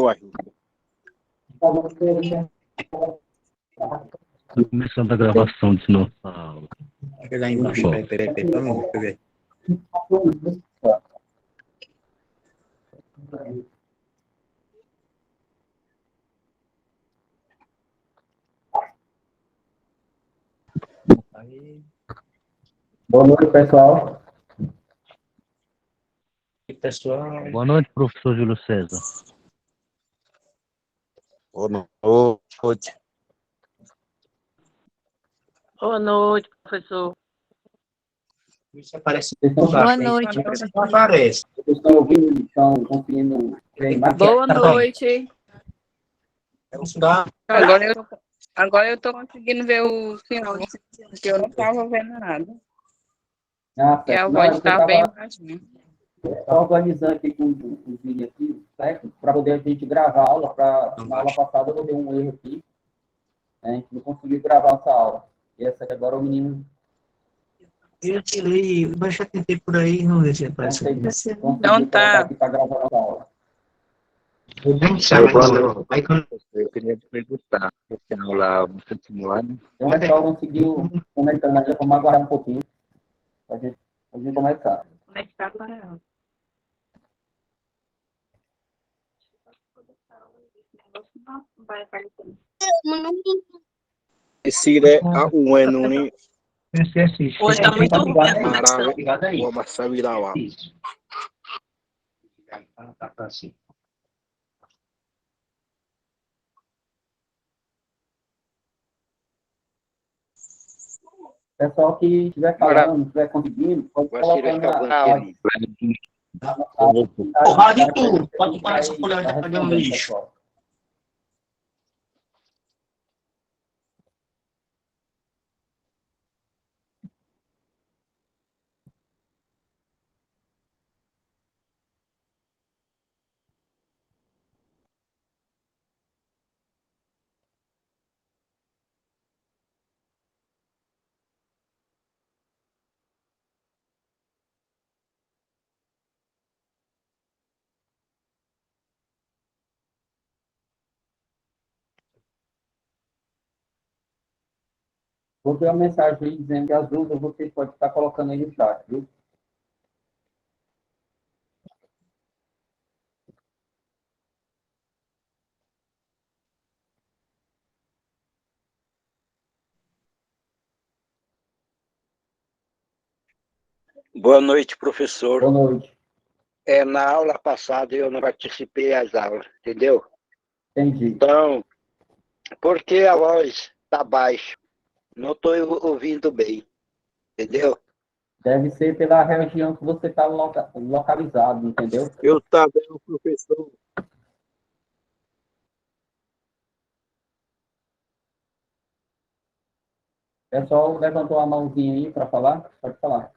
eu ajudo. Começando a gravação de novo. Pega lá embaixo, peraí, pra mim, deixa eu ver. Aí. Boa noite, pessoal. E pessoal. Boa noite, professor Júlio César. Boa noite. Boa noite, professor. Isso aparece Boa noite. Não aparece. Vocês estão ouvindo? Estão conseguindo ver mais? Boa noite. Agora eu tô conseguindo ver o senhor, porque eu não estava vendo nada. Ah, E a certo. voz Não, está bem baixinha. estava organizando aqui com o vídeo aqui, certo? Para poder a gente gravar a aula. Na aula passada eu dei um erro aqui. A gente não conseguiu gravar essa aula. E essa aqui agora o menino... Eu tirei, mas já tentei por aí, não vejo se aparece. Não tá. Aqui para gravar a aula. Eu queria te perguntar, se a aula continuando. Então, o pessoal conseguiu comentando aí, vamos aguardar um pouquinho para a gente começar. Como é que tá para ela? Vai aparecendo. Esse é o Enuni. Hoje tá muito ruim a Maravilha. conexão. Vou amassar virar lá. Pessoal que estiver falando, estiver conseguindo, pode colocar Porra de tudo! Pode parar essa colher de pagando lixo. Vou ter uma mensagem aí dizendo que as dúvidas vocês podem estar colocando aí no chat, viu? Boa noite, professor. Boa noite. Na aula passada eu não participei das aulas, entendeu? Entendi. Então, por que a voz está baixa? Não estou ouvindo bem, entendeu? Deve ser pela região que você está localizado, entendeu? Eu também, professor. O pessoal levantou a mãozinha aí para falar? Pode falar.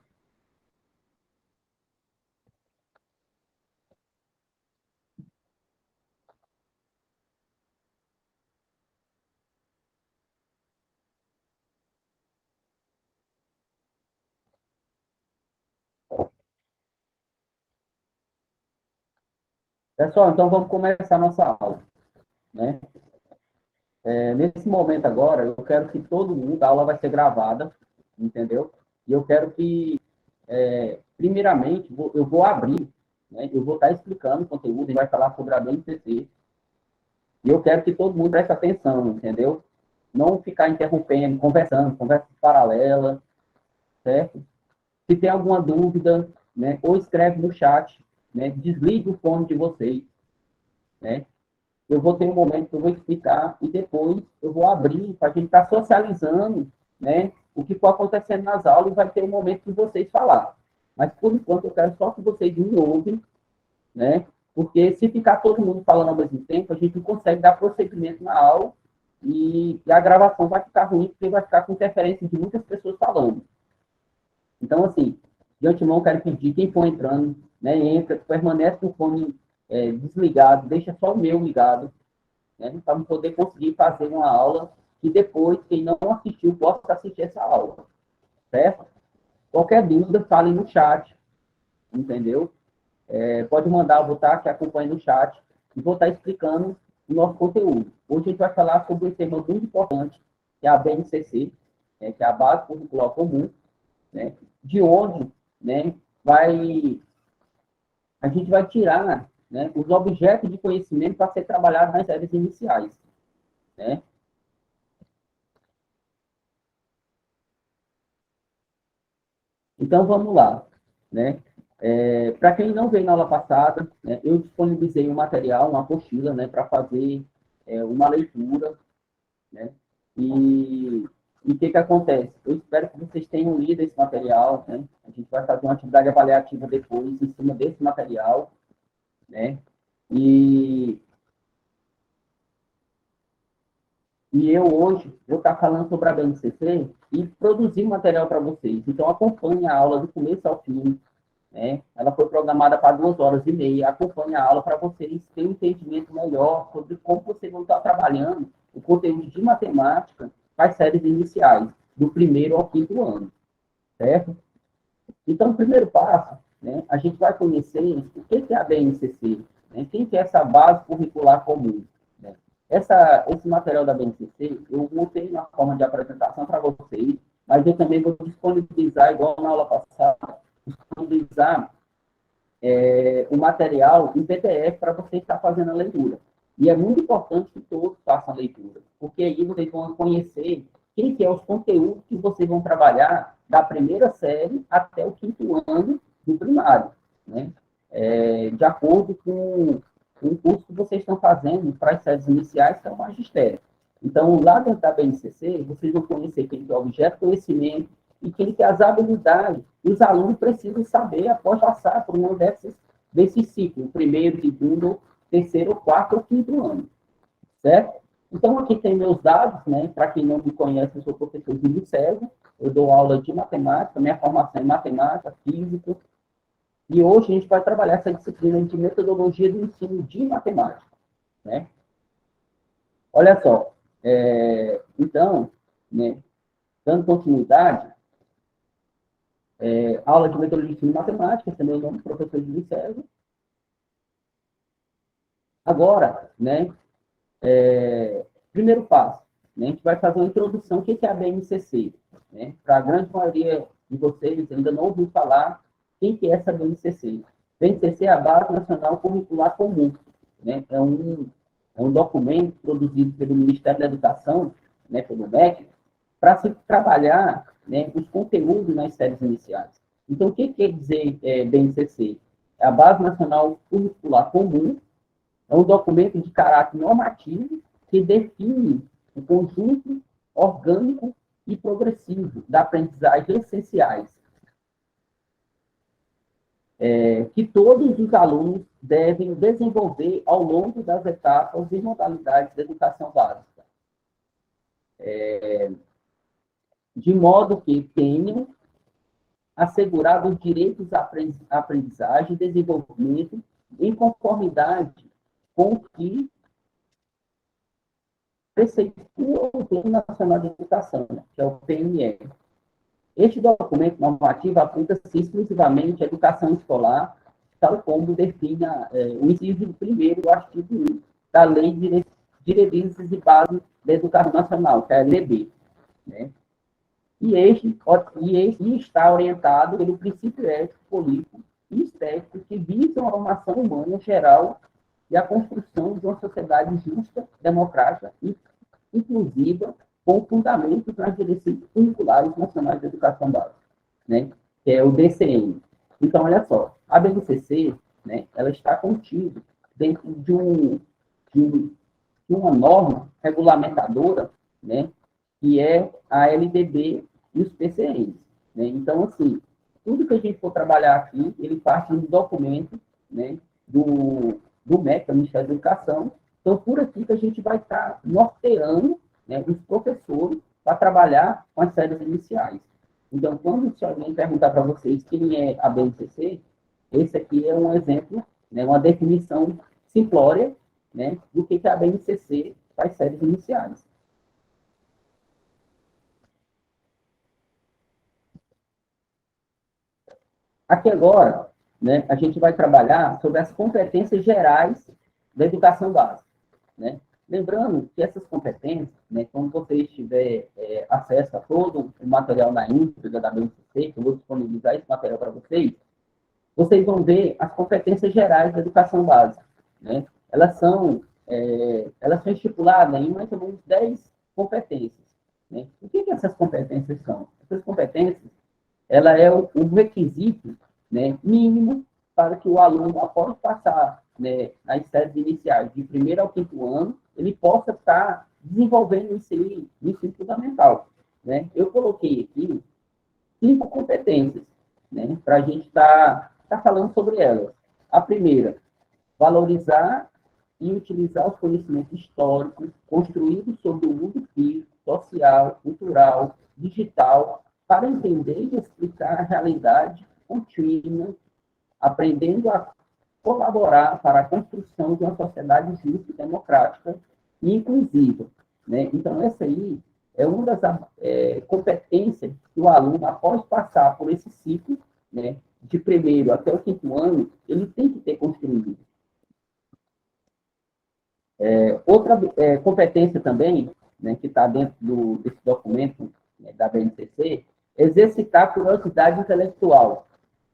Pessoal, então vamos começar a nossa aula, né? Nesse momento agora, eu quero que todo mundo, a aula vai ser gravada, entendeu? E eu quero que, primeiramente, eu vou abrir, né? Eu vou estar explicando o conteúdo, e vai falar sobre a BNCC. E eu quero que todo mundo preste atenção, entendeu? Não ficar interrompendo, conversando, conversa paralela, certo? Se tem alguma dúvida, né, ou escreve no chat, né? Desligue o fone de vocês, né? Eu vou ter um momento que eu vou explicar e depois eu vou abrir para a gente estar socializando, né, o que for acontecendo nas aulas e vai ter um momento que vocês falar. Mas, por enquanto, eu quero só que vocês me ouvem, né, porque se ficar todo mundo falando ao mesmo tempo, a gente não consegue dar prosseguimento na aula e a gravação vai ficar ruim, porque vai ficar com interferência de muitas pessoas falando. Então, assim, de antemão, quero pedir, quem for entrando, né, entra, permanece com o fone desligado, deixa só o meu ligado, né, para poder conseguir fazer uma aula que depois, quem não assistiu, possa assistir essa aula, certo? Qualquer dúvida, fale no chat, entendeu? Pode mandar, botar que acompanhe no chat, e vou estar explicando o nosso conteúdo. Hoje a gente vai falar sobre um tema muito importante, que é a BNCC, né, que é a Base Curricular Comum, né, de onde, né, a gente vai tirar, né, os objetos de conhecimento para ser trabalhado nas séries iniciais, né? Então, vamos lá, né? Para quem não veio na aula passada, né, eu disponibilizei um material, uma apostila, né, para fazer uma leitura, né? E o que acontece? Eu espero que vocês tenham lido esse material, né? A gente vai fazer uma atividade avaliativa depois, em cima desse material, né? E eu hoje vou estar falando sobre a BNCC e produzir material para vocês. Então, acompanhe a aula do começo ao fim, né? Ela foi programada para 2 horas e meia. Acompanhe a aula para vocês terem um entendimento melhor sobre como vocês vão estar trabalhando o conteúdo de matemática para as séries iniciais, do primeiro ao quinto ano, certo? Então, o primeiro passo, né, a gente vai conhecer o que é a BNCC, né? Quem que é essa base curricular comum, né? Esse material da BNCC, eu montei uma forma de apresentação para vocês, mas eu também vou disponibilizar, igual na aula passada, disponibilizar o material em PDF para você estar fazendo a leitura. E é muito importante que todos façam a leitura, porque aí vocês vão conhecer quem que é os conteúdos que vocês vão trabalhar da primeira série até o quinto ano do primário, né? De acordo com o curso que vocês estão fazendo para as séries iniciais, que é o magistério. Então, lá dentro da BNCC, vocês vão conhecer quem que é o objeto de conhecimento e quem que é as habilidades que os alunos precisam saber após passar por um desses ciclos, primeiro, segundo, terceiro, quarto ou quinto ano, certo? Então, aqui tem meus dados, né? Para quem não me conhece, eu sou professor Júlio César, eu dou aula de matemática, minha formação é matemática, física, e hoje a gente vai trabalhar essa disciplina de metodologia do ensino de matemática, né? Olha só, então, né, dando continuidade, aula de metodologia de ensino de matemática, esse é meu nome, professor Júlio César. Agora, né, primeiro passo, né, a gente vai fazer uma introdução, o que é a BNCC, né? Para a grande maioria de vocês ainda não ouviu falar quem que é essa BNCC. BNCC é a Base Nacional Curricular Comum, né? É um documento produzido pelo Ministério da Educação, né, pelo MEC, para se trabalhar, né, os conteúdos nas séries iniciais. Então, o que quer dizer BNCC? É a Base Nacional Curricular Comum, é um documento de caráter normativo que define o conjunto orgânico e progressivo da aprendizagem essenciais, que todos os alunos devem desenvolver ao longo das etapas e modalidades da educação básica, de modo que tenham assegurado os direitos à aprendizagem e desenvolvimento em conformidade com o que preceitua o Plano Nacional de Educação, que é o PNE. Este documento normativo aplica-se exclusivamente à educação escolar, tal como define o inciso 1º do artigo 1 da Lei de Diretrizes e Bases da Educação Nacional, que é a LEB, né? E está orientado pelo princípio ético, político e estético que visam a formação humana geral e a construção de uma sociedade justa, democrática e inclusiva, com fundamentos nas diretrizes curriculares nacionais de educação básica, né? Que é o DCM. Então, olha só, a BNCC, né, ela está contida dentro de uma norma regulamentadora, né, que é a LDB e os PCNs, né? Então, assim, tudo que a gente for trabalhar aqui, ele parte do documento, né, do MEC, do Ministério da Educação. Então, por aqui que a gente vai estar norteando, né, os professores para trabalhar com as séries iniciais. Então, quando se alguém perguntar para vocês quem é a BNCC, esse aqui é um exemplo, né, uma definição simplória, né, do que é a BNCC para as séries iniciais. Aqui agora, né, a gente vai trabalhar sobre as competências gerais da educação básica, né? Lembrando que essas competências, né, quando você tiver acesso a todo o material na íntegra da BNCC, que eu vou disponibilizar esse material para vocês, vocês vão ver as competências gerais da educação básica, né? Elas são estipuladas em mais ou menos 10 competências, né? O que essas competências são? Essas competências, ela é o requisito, né, mínimo para que o aluno, após passar, né, as séries iniciais, de primeiro ao quinto ano, ele possa estar desenvolvendo isso aí no ensino fundamental, né? Eu coloquei aqui 5 competências, né, para a gente estar falando sobre elas. A primeira, valorizar e utilizar os conhecimentos históricos construídos sobre o mundo físico, social, cultural, digital, para entender e explicar a realidade contínua, aprendendo a colaborar para a construção de uma sociedade justa, democrática e inclusiva, né? Então, essa aí é uma das competências que o aluno, após passar por esse ciclo, né, de primeiro até o quinto ano, ele tem que ter construído. Outra competência também, né, que está dentro desse documento, né, da BNCC, exercitar a curiosidade intelectual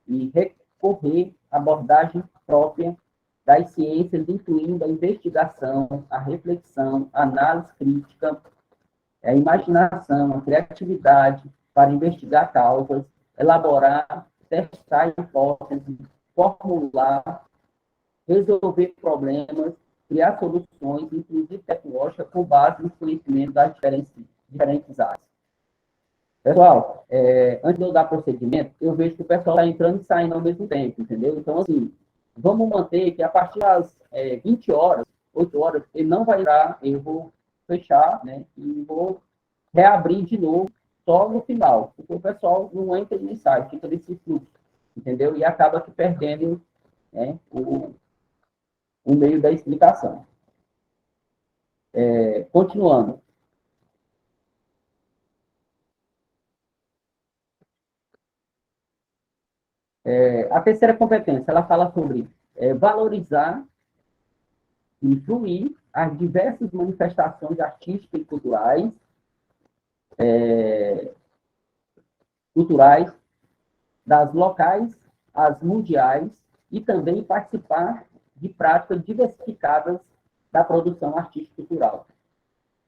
e recorrer à abordagem própria das ciências, incluindo a investigação, a reflexão, a análise crítica, a imaginação, a criatividade para investigar causas, elaborar, testar hipóteses, formular, resolver problemas, criar soluções, inclusive tecnológicas, com base no conhecimento das diferentes áreas. Pessoal, antes de eu dar procedimento, eu vejo que o pessoal está entrando e saindo ao mesmo tempo, entendeu? Então, assim, vamos manter que a partir das 20 horas, 8 horas, ele não vai entrar, eu vou fechar, né, e vou reabrir de novo só no final, porque o pessoal não entra e nem sai, fica nesse fluxo, entendeu? E acaba que perdendo, né, o meio da explicação. Continuando. A terceira competência, ela fala sobre valorizar e influir as diversas manifestações artísticas e culturais, das locais às mundiais, e também participar de práticas diversificadas da produção artística e cultural.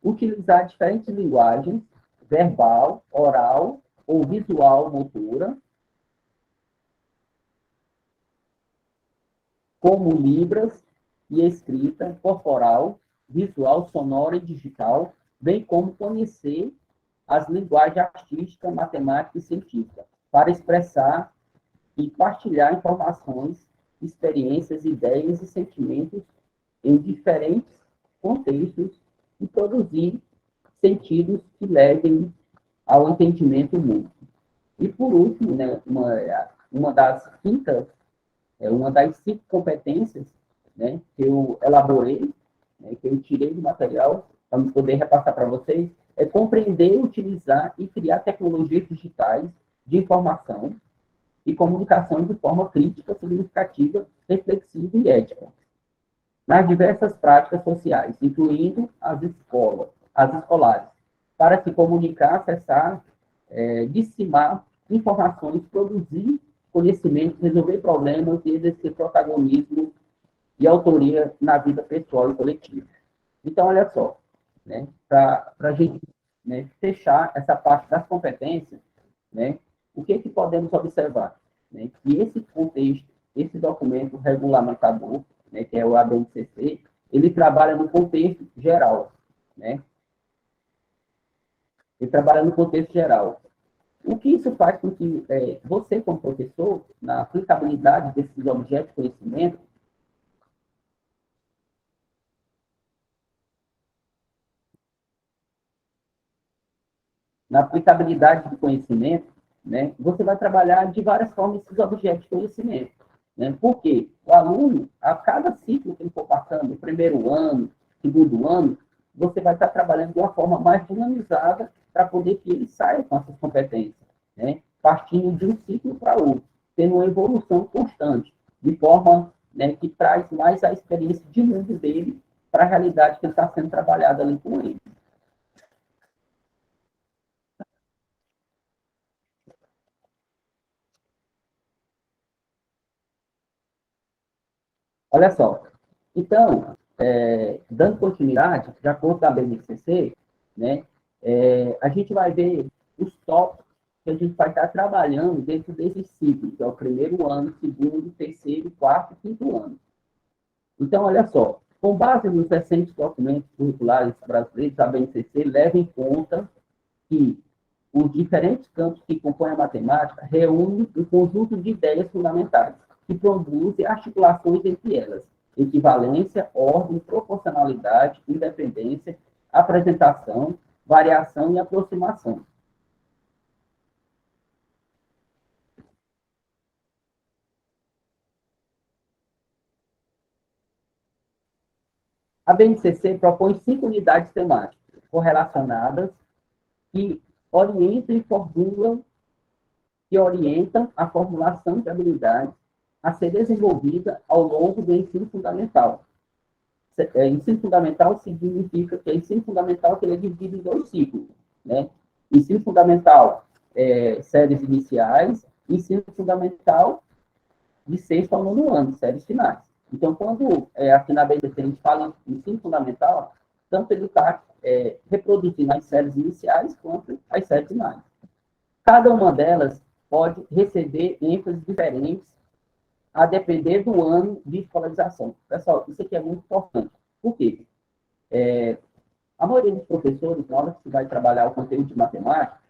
Utilizar diferentes linguagens, verbal, oral ou visual motora, como libras e escrita, corporal, visual, sonora e digital, bem como conhecer as linguagens artística, matemática e científica, para expressar e partilhar informações, experiências, ideias e sentimentos em diferentes contextos e produzir sentidos que levem ao entendimento mútuo. E, por último, né, uma das 5 competências, né, que eu elaborei, né, que eu tirei do material, para poder repassar para vocês, é compreender, utilizar e criar tecnologias digitais de informação e comunicação de forma crítica, significativa, reflexiva e ética, nas diversas práticas sociais, incluindo as escolares, para se comunicar, acessar, disseminar informações, produzir conhecimento, resolver problemas e exercer protagonismo e autoria na vida pessoal e coletiva. Então, olha só, né, para a gente, né, fechar essa parte das competências, né, o que podemos observar? Né, que esse contexto, esse documento regulamentador, né, que é o ABNCC, ele trabalha no contexto geral, né? Ele trabalha no contexto geral. O que isso faz com que você, como professor, na aplicabilidade desses objetos de conhecimento, do conhecimento, né, você vai trabalhar de várias formas esses objetos de conhecimento. Né? Por quê? O aluno, a cada ciclo que ele for passando, primeiro ano, segundo ano, você vai estar trabalhando de uma forma mais dinamizada para poder que ele saia com essas competências, né? Partindo de um ciclo para outro, tendo uma evolução constante, de forma né, que traz mais a experiência de mundo dele para a realidade que está sendo trabalhada ali com ele. Olha só. Então, dando continuidade, de acordo com a BNCC, né, a gente vai ver os tópicos que a gente vai estar trabalhando dentro desse ciclo, que é o primeiro ano, segundo, terceiro, quarto e quinto ano. Então, olha só, com base nos recentes documentos curriculares brasileiros, a BNCC leva em conta que os diferentes campos que compõem a matemática reúnem um conjunto de ideias fundamentais, que produzem articulações entre elas, equivalência, ordem, proporcionalidade, independência, apresentação, variação e aproximação. A BNCC propõe 5 unidades temáticas correlacionadas que orientam a formulação de habilidades a ser desenvolvida ao longo do ensino fundamental. Ensino fundamental significa que ensino fundamental que ele é dividido em 2 ciclos, né? Ensino fundamental, séries iniciais, ensino fundamental de 6º ao 9º ano, séries finais. Então, quando aqui na BNCC a gente fala em ensino fundamental, tanto ele está reproduzindo as séries iniciais quanto as séries finais. Cada uma delas pode receber ênfases diferentes a depender do ano de escolarização. Pessoal, isso aqui é muito importante. Por quê? A maioria dos professores, na hora que você vai trabalhar o conteúdo de matemática,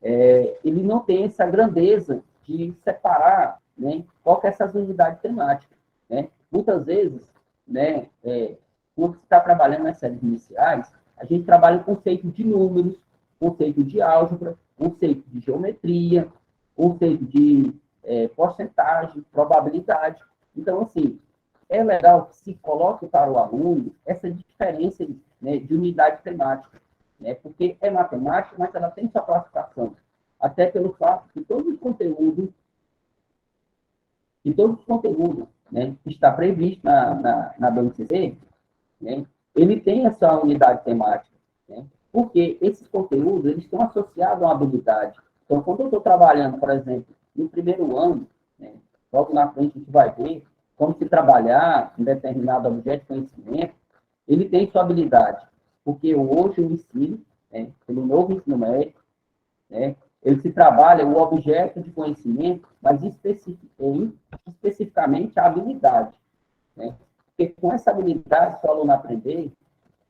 ele não tem essa grandeza de separar, né, qual que é essas unidades temáticas, né? Muitas vezes, né, quando você está trabalhando nas séries iniciais, a gente trabalha o conceito de números, conceito de álgebra, conceito de geometria, conceito de porcentagem, probabilidade. Então, assim, é legal que se coloque para o aluno essa diferença, né, de unidade temática, né, porque é matemática, mas ela tem sua classificação, até pelo fato que todo o conteúdo, né, que está previsto na BNCC, né, ele tem essa unidade temática, né, porque esses conteúdos eles estão associados a uma habilidade. Então, quando eu estou trabalhando, por exemplo, no primeiro ano, né, logo na frente a gente vai ver como se trabalhar um determinado objeto de conhecimento, ele tem sua habilidade, porque hoje o ensino, né, pelo novo ensino médio, né, ele se trabalha o objeto de conhecimento, mas especificamente a habilidade, né? Porque com essa habilidade, se o aluno aprender,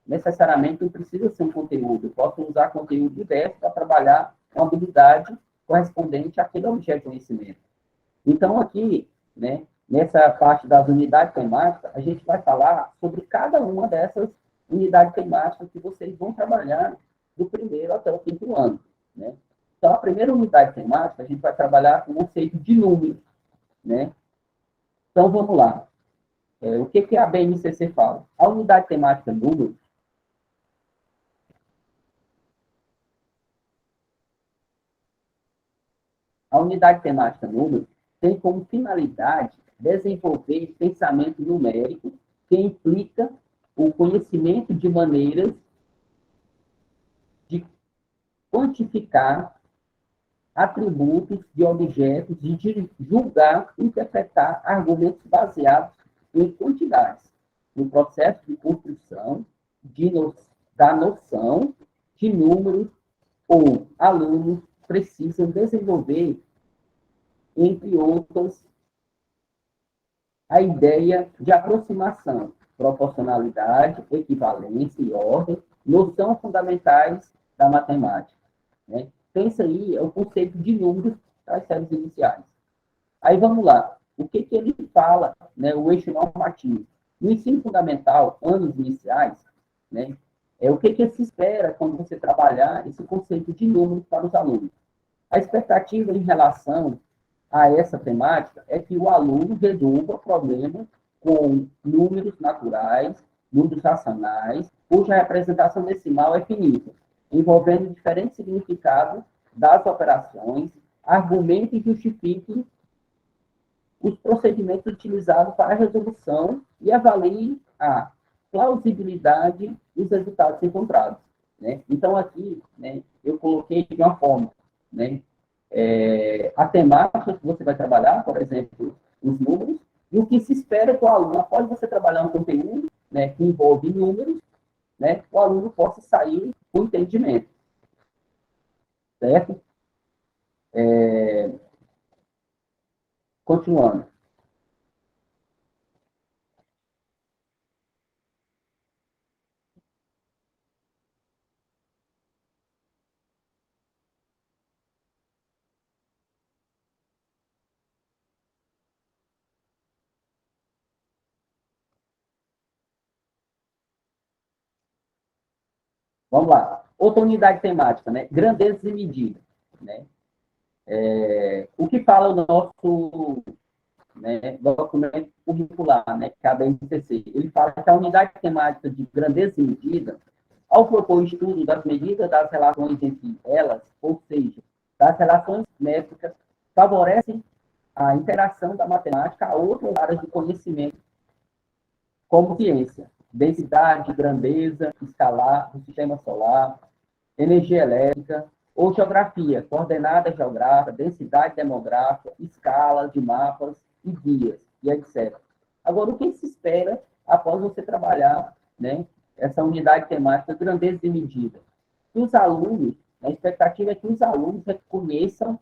necessariamente não precisa ser um conteúdo. Eu posso usar conteúdo diverso para trabalhar uma habilidade correspondente àquele objeto de conhecimento. Então, aqui, né, nessa parte das unidades temáticas, a gente vai falar sobre cada uma dessas unidades temáticas que vocês vão trabalhar do primeiro até o quinto ano, né? Então, a primeira unidade temática, a gente vai trabalhar com o conceito de números, né? Então, vamos lá. O que a BNCC fala? A unidade temática números, tem como finalidade desenvolver pensamento numérico que implica o conhecimento de maneiras de quantificar atributos de objetos e de julgar, interpretar argumentos baseados em quantidades, no processo de construção da noção de números ou alunos precisam desenvolver, entre outras, a ideia de aproximação, proporcionalidade, equivalência e ordem, noções fundamentais da matemática, né? Então, isso aí é o conceito de números das séries iniciais. Aí, vamos lá. O que ele fala, né, o eixo normativo? No ensino fundamental, anos iniciais, né, o que se espera quando você trabalhar esse conceito de números para os alunos? A expectativa em relação a essa temática é que o aluno resolva o problema com números naturais, números racionais, cuja representação decimal é finita, envolvendo diferentes significados das operações, argumente e justifique os procedimentos utilizados para a resolução e avalie a plausibilidade dos resultados encontrados, né? Então, aqui, né, eu coloquei de uma forma, né, a temática que você vai trabalhar, por exemplo, os números, e o que se espera que o aluno, após você trabalhar um conteúdo, né, que envolve números, né, o aluno possa sair com entendimento, certo? Continuando. Vamos lá. Outra unidade temática, né? Grandezas e medidas, né? O que fala o nosso, né, documento curricular, né, que é a BNCC? Ele fala que a unidade temática de grandeza e medida, ao propor o estudo das medidas das relações entre elas, ou seja, das relações métricas, favorecem a interação da matemática a outras áreas de conhecimento, como ciência, densidade, grandeza, escalar do sistema solar, energia elétrica, ou geografia, coordenada geográfica, densidade demográfica, escala de mapas e guias, e etc. Agora, o que se espera após você trabalhar, né, essa unidade temática, grandeza e medida? Que os alunos, a expectativa é que os alunos reconheçam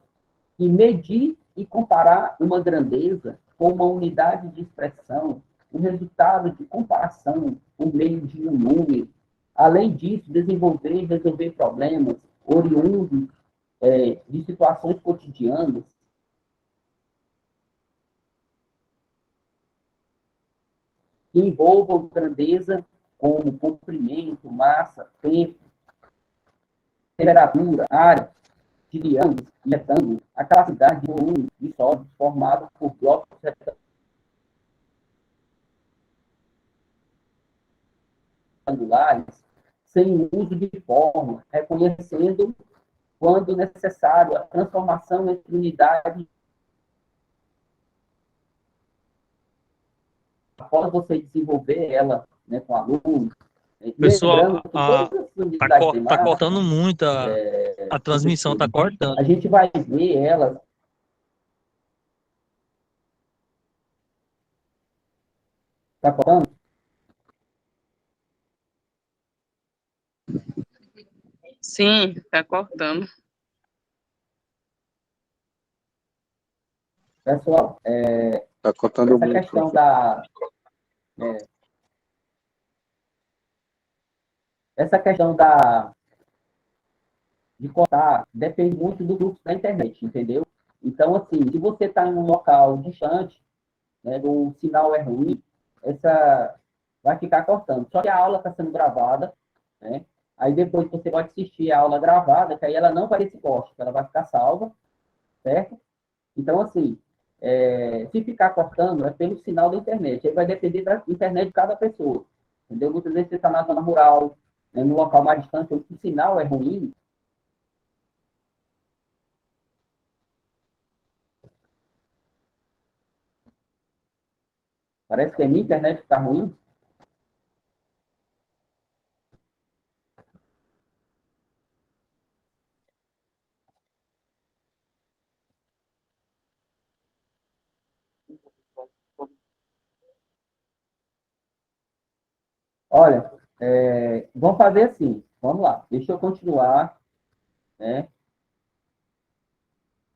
e medir e comparar uma grandeza com uma unidade de expressão, um resultado de comparação por meio de um número. Além disso, desenvolver e resolver problemas oriundos de situações cotidianas que envolvam grandeza como comprimento, massa, tempo, temperatura, área, de triângulos e retângulos, a capacidade de volume de sólidos formados por blocos retangulares, sem uso de fórmula, reconhecendo, quando necessário, a transformação entre unidades. Após você desenvolver ela, né, com alunos, Pessoal, tá cortando muito a transmissão, tá cortando. A gente vai ver elas. Tá cortando? Sim, tá cortando. Pessoal, Tá cortando essa muito. questão da... essa questão de cortar depende muito do grupo da internet, entendeu? Então, assim, se você está em um local distante, né, o sinal é ruim, essa vai ficar cortando. Só que a aula está sendo gravada, né? Aí depois você pode assistir a aula gravada, que aí ela não vai ter esse corte, ela vai ficar salva, certo? Então, assim, se ficar cortando, é pelo sinal da internet. Aí vai depender da internet de cada pessoa, entendeu? Muitas vezes você está na zona rural, né, no local mais distante, onde o sinal é ruim. Parece que a minha internet está ruim. Olha, vamos fazer assim. Vamos lá. Deixa eu continuar, né?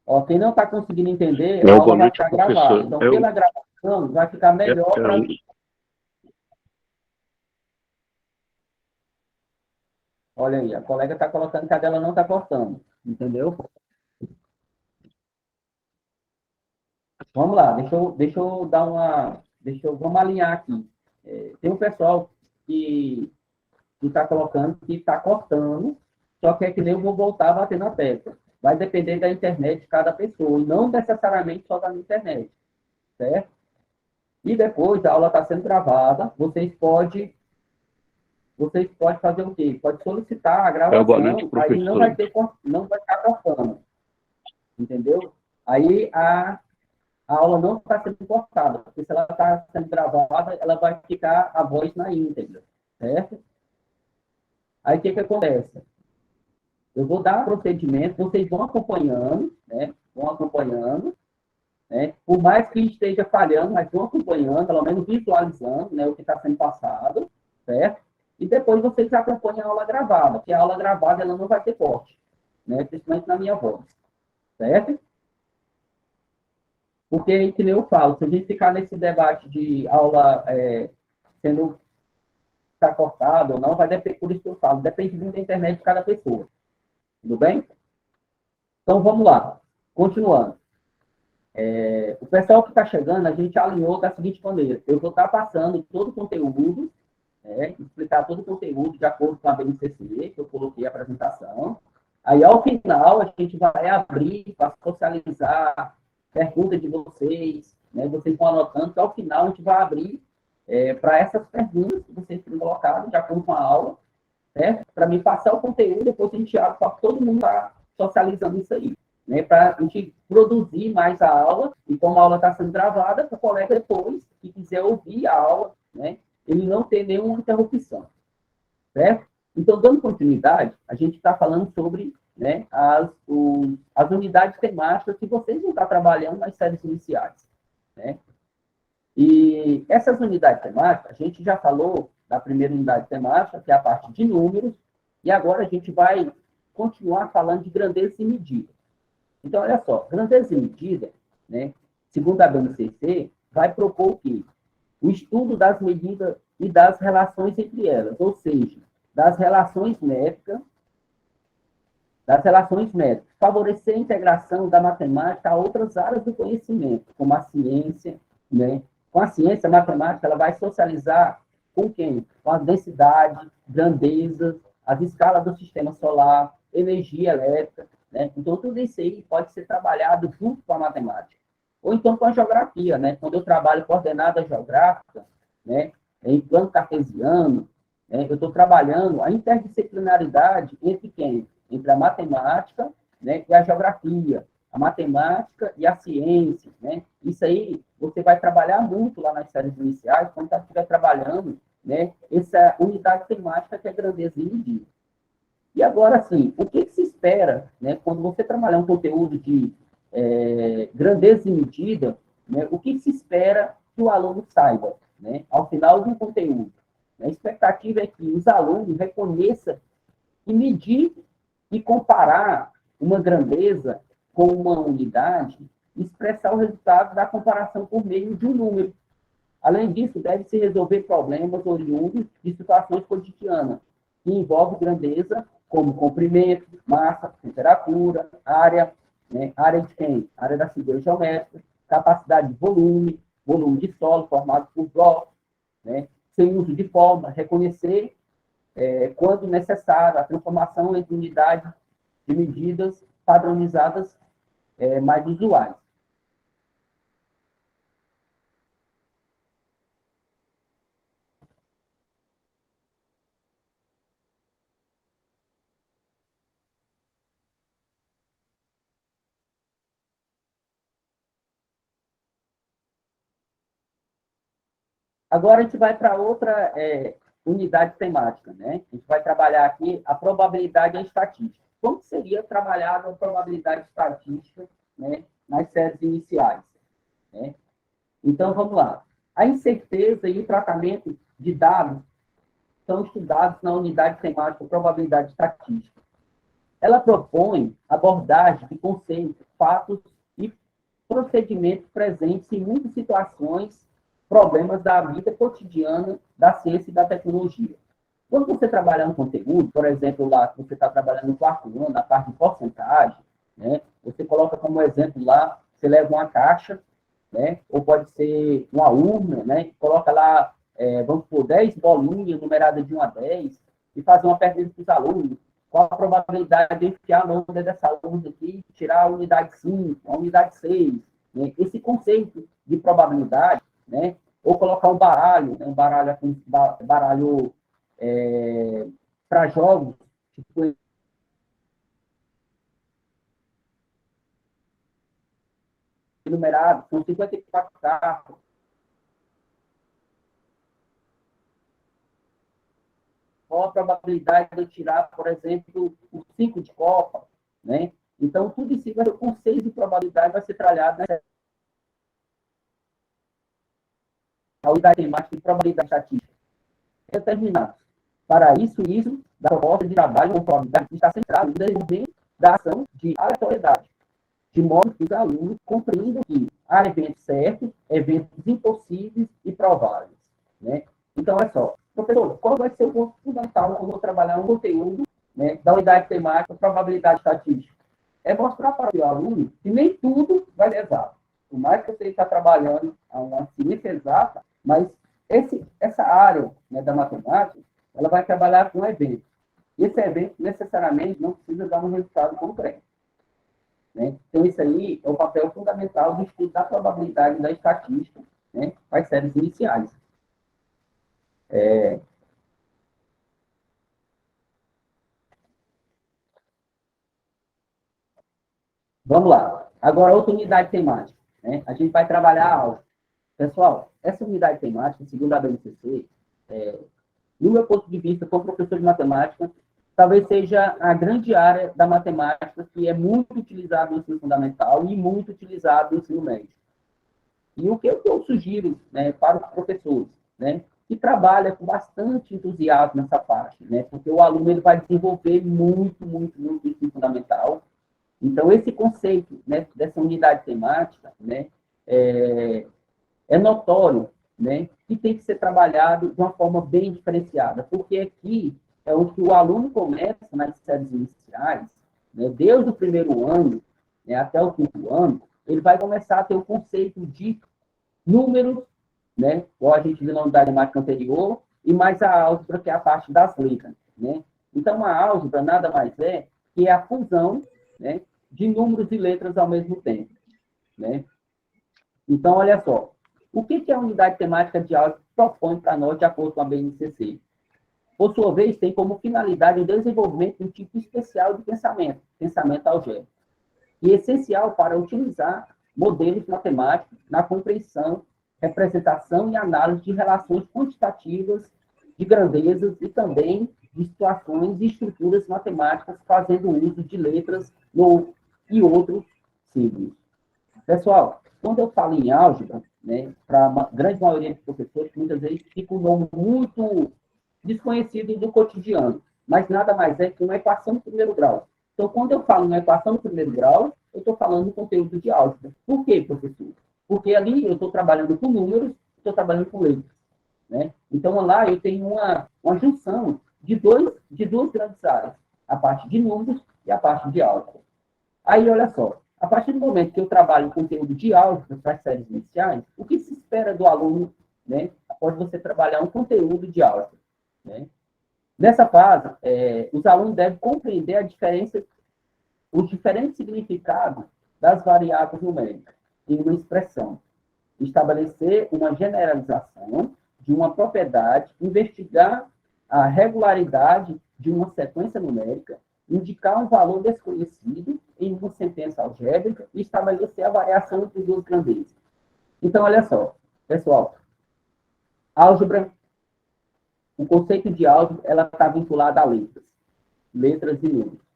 Ó, quem não está conseguindo entender, a aula vai ficar gravada. Então, pela gravação, vai ficar melhor para... Olha aí, a colega está colocando que a dela não está cortando. Entendeu? Vamos lá, deixa eu dar uma... vamos alinhar aqui. Tem um pessoal que está colocando que está cortando, só que é que nem eu vou voltar a bater na tecla. Vai depender da internet de cada pessoa, e não necessariamente só da internet, certo? E depois, a aula está sendo gravada, vocês podem fazer o quê? Pode solicitar a gravação, aí não vai ficar cortando, entendeu? Aí a aula não está sendo cortada, porque se ela está sendo gravada, ela vai ficar a voz na íntegra, certo? Aí, o que acontece? Eu vou dar procedimento, vocês vão acompanhando, né? Vão acompanhando, né? Por mais que esteja falhando, mas vão acompanhando, pelo menos visualizando, né, o que está sendo passado, certo? E depois vocês acompanham a aula gravada, porque a aula gravada ela não vai ter corte, né? Principalmente na minha voz, certo? Porque, que nem eu falo, se a gente ficar nesse debate de aula sendo está cortada ou não, vai depender, por isso que eu falo, depende muito da internet de cada pessoa. Tudo bem? Então, vamos lá. Continuando. O pessoal que está chegando, a gente alinhou da seguinte maneira. Eu vou estar passando todo o conteúdo, explicar todo o conteúdo de acordo com a BNCC, que eu coloquei a apresentação. Aí, ao final, a gente vai abrir para socializar perguntas de vocês, né? Vocês vão anotando, que ao final a gente vai abrir para essas perguntas que vocês têm colocado, de acordo com a aula, certo? Para me passar o conteúdo, depois a gente abre para todo mundo estar socializando isso aí, né? Para a gente produzir mais a aula, e como a aula está sendo gravada, para o colega depois, que quiser ouvir a aula, né? Ele não ter nenhuma interrupção, certo? Então, dando continuidade, a gente está falando sobre, né, as unidades temáticas que vocês vão estar trabalhando nas séries iniciais, né? E essas unidades temáticas, a gente já falou da primeira unidade temática, que é a parte de números, e agora a gente vai continuar falando de grandeza e medida. Então, olha só, grandeza e medida, né, segundo a BNCC, vai propor o quê? O estudo das medidas e das relações entre elas, ou seja, das relações métricas, favorecer a integração da matemática a outras áreas do conhecimento, como a ciência, né? Com a ciência, a matemática, ela vai socializar com quem? Com as densidades, grandezas, as escalas do sistema solar, energia elétrica, né? Então, tudo isso aí pode ser trabalhado junto com a matemática. Ou então com a geografia, né? Quando eu trabalho coordenada geográfica, né? Em plano cartesiano, né? Eu estou trabalhando a interdisciplinaridade entre quem? Entre a matemática, né, e a geografia, a matemática e a ciência, né? Isso aí você vai trabalhar muito lá nas séries iniciais, quando você estiver trabalhando, né, essa unidade temática que é grandeza e medida. E agora, assim, o que se espera, né, quando você trabalhar um conteúdo de grandeza e medida, né, o que se espera que o aluno saiba, né, ao final do conteúdo? A expectativa é que os alunos reconheçam e medir e comparar uma grandeza com uma unidade e expressar o resultado da comparação por meio de um número. Além disso, deve-se resolver problemas oriundos de situações cotidianas, que envolvem grandeza, como comprimento, massa, temperatura, área, né? Área de quem? Área da figura geométrica, capacidade de volume, volume de solo formado por blocos, né? Sem uso de forma, reconhecer quando necessário, a transformação entre unidades de medidas padronizadas mais usuais. Agora a gente vai para outra unidade temática, né? A gente vai trabalhar aqui a probabilidade e a estatística. Como seria trabalhada a probabilidade e estatística, né, nas séries iniciais, né? Então, vamos lá. A incerteza e o tratamento de dados são estudados na unidade temática probabilidade e estatística. Ela propõe abordagem de conceitos, fatos e procedimentos presentes em muitas situações, problemas da vida cotidiana da ciência e da tecnologia. Quando você trabalhar no conteúdo, por exemplo, lá, você está trabalhando no quarto ano, na parte de porcentagem, né? Você coloca como exemplo lá, você leva uma caixa, né? Ou pode ser uma urna, né? Coloca lá, vamos supor, 10 bolinhas numeradas de 1 a 10 e fazer uma pergunta para os alunos. Qual a probabilidade de enfiar a nota dessa urna aqui e tirar a unidade 5, a unidade 6? Né? Esse conceito de probabilidade, né? Ou colocar um baralho, né? Baralho para jogos, tipo, enumerados, são 54 carros. Qual a probabilidade de eu tirar, por exemplo, o 5 de Copa, né? Então, tudo isso vai ser o conceito de probabilidade vai ser trabalhado nessa unidade temática de probabilidade estatística. Determinados. Para isso, da proposta de trabalho com probabilidade está centrado no desenvolvimento da ação de aleatoriedade, de modo que os alunos compreendam que há eventos certos, eventos impossíveis e prováveis, né? Então, olha só, professor, qual vai ser o ponto fundamental quando eu vou trabalhar um conteúdo, né, da unidade temática probabilidade estatística? É mostrar para o aluno que nem tudo vai ser exato. Por mais que você está trabalhando a uma ciência exata, mas essa área, né, da matemática, ela vai trabalhar com eventos. E esse evento, necessariamente, não precisa dar um resultado concreto, né? Então, isso aí é o papel fundamental do estudo da probabilidade da estatística, né, para as séries iniciais. Vamos lá. Agora, outra unidade temática, né? A gente vai trabalhar a álgebra. Pessoal, essa unidade temática, segundo a BNCC, no meu ponto de vista, como professor de matemática, talvez seja a grande área da matemática que é muito utilizada no ensino fundamental e muito utilizada no ensino médio. E o que eu sugiro, né, para os professores, né, que trabalha com bastante entusiasmo nessa parte, né, porque o aluno ele vai desenvolver muito no ensino fundamental. Então, esse conceito, né, dessa unidade temática, né, é notório, né, que tem que ser trabalhado de uma forma bem diferenciada, porque aqui é onde o aluno começa nas séries iniciais, né, desde o primeiro ano, né, até o quinto ano, ele vai começar a ter o conceito de números, né, igual a gente viu na unidade temática anterior, e mais a álgebra, que é a parte das letras, né. Então, a álgebra nada mais é que é a fusão, né, de números e letras ao mesmo tempo, né. Então, olha só, o que a unidade temática de álgebra propõe para nós, de acordo com a BNCC? Por sua vez, tem como finalidade o desenvolvimento de um tipo especial de pensamento algébrico, e essencial para utilizar modelos matemáticos na compreensão, representação e análise de relações quantitativas, de grandezas e também de situações e estruturas matemáticas, fazendo uso de letras e outros símbolos. Pessoal, quando eu falo em álgebra, né, para a grande maioria dos professores, muitas vezes fica um nome muito desconhecido do cotidiano, mas nada mais é que uma equação de primeiro grau. Então, quando eu falo em equação de primeiro grau, eu estou falando do conteúdo de álgebra. Por quê, professor? Porque ali eu estou trabalhando com números, estou trabalhando com letras, né? Então, lá eu tenho uma junção de duas grandes áreas, a parte de números e a parte de álgebra. Aí, olha só, a partir do momento que eu trabalho conteúdo de álgebra para as séries iniciais, o que se espera do aluno, né, após você trabalhar um conteúdo de álgebra, né? Nessa fase, os alunos devem compreender os diferentes significados das variáveis numéricas em uma expressão, estabelecer uma generalização de uma propriedade, investigar a regularidade de uma sequência numérica, indicar um valor desconhecido em uma sentença algébrica e estabelecer a variação entre duas grandezas. Então, olha só, pessoal, álgebra, o conceito de álgebra, ela está vinculada a letras e números.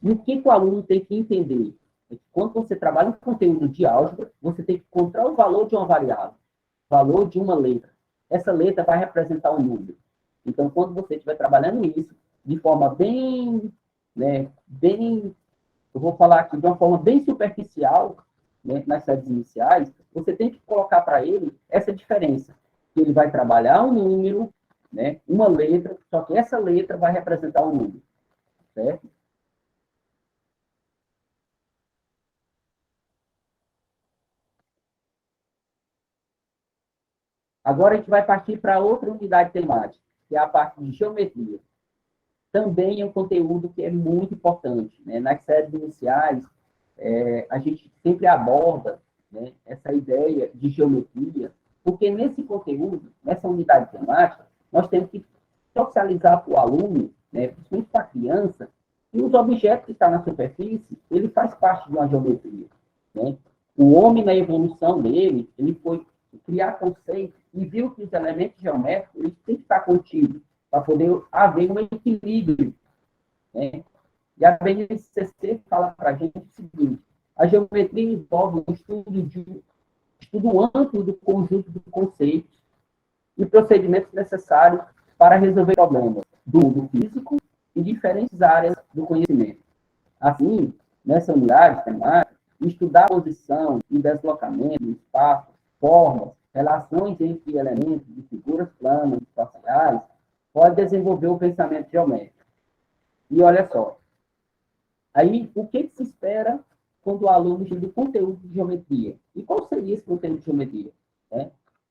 E o que o aluno tem que entender? É que quando você trabalha um conteúdo de álgebra, você tem que encontrar o valor de uma variável, valor de uma letra. Essa letra vai representar um número. Então, quando você estiver trabalhando isso, de forma bem, eu vou falar aqui de uma forma bem superficial, né, nas séries iniciais, você tem que colocar para ele essa diferença. Que ele vai trabalhar um número, né, uma letra, só que essa letra vai representar um número, certo? Agora a gente vai partir para outra unidade temática, que é a parte de geometria. Também é um conteúdo que é muito importante, né? Nas séries iniciais, a gente sempre aborda, né, essa ideia de geometria, porque nesse conteúdo, nessa unidade temática, nós temos que socializar para o aluno, né, principalmente para a criança, que os objetos que estão na superfície, ele faz parte de uma geometria, né? o homem, na evolução dele, ele foi criar conceitos e viu que os elementos geométricos eles têm que estar contidos para poder haver um equilíbrio, né? E a BNCC fala para a gente o seguinte: a geometria envolve o estudo amplo do conjunto de conceitos e procedimentos necessários para resolver problemas do mundo físico e diferentes áreas do conhecimento. Assim, nessa unidade temática, estudar a posição e deslocamento do espaço, formas, relações entre elementos de figuras planas e espaciais, pode desenvolver o pensamento geométrico. E olha só, aí o que se espera quando o aluno estuda o conteúdo de geometria? E qual seria esse conteúdo de geometria?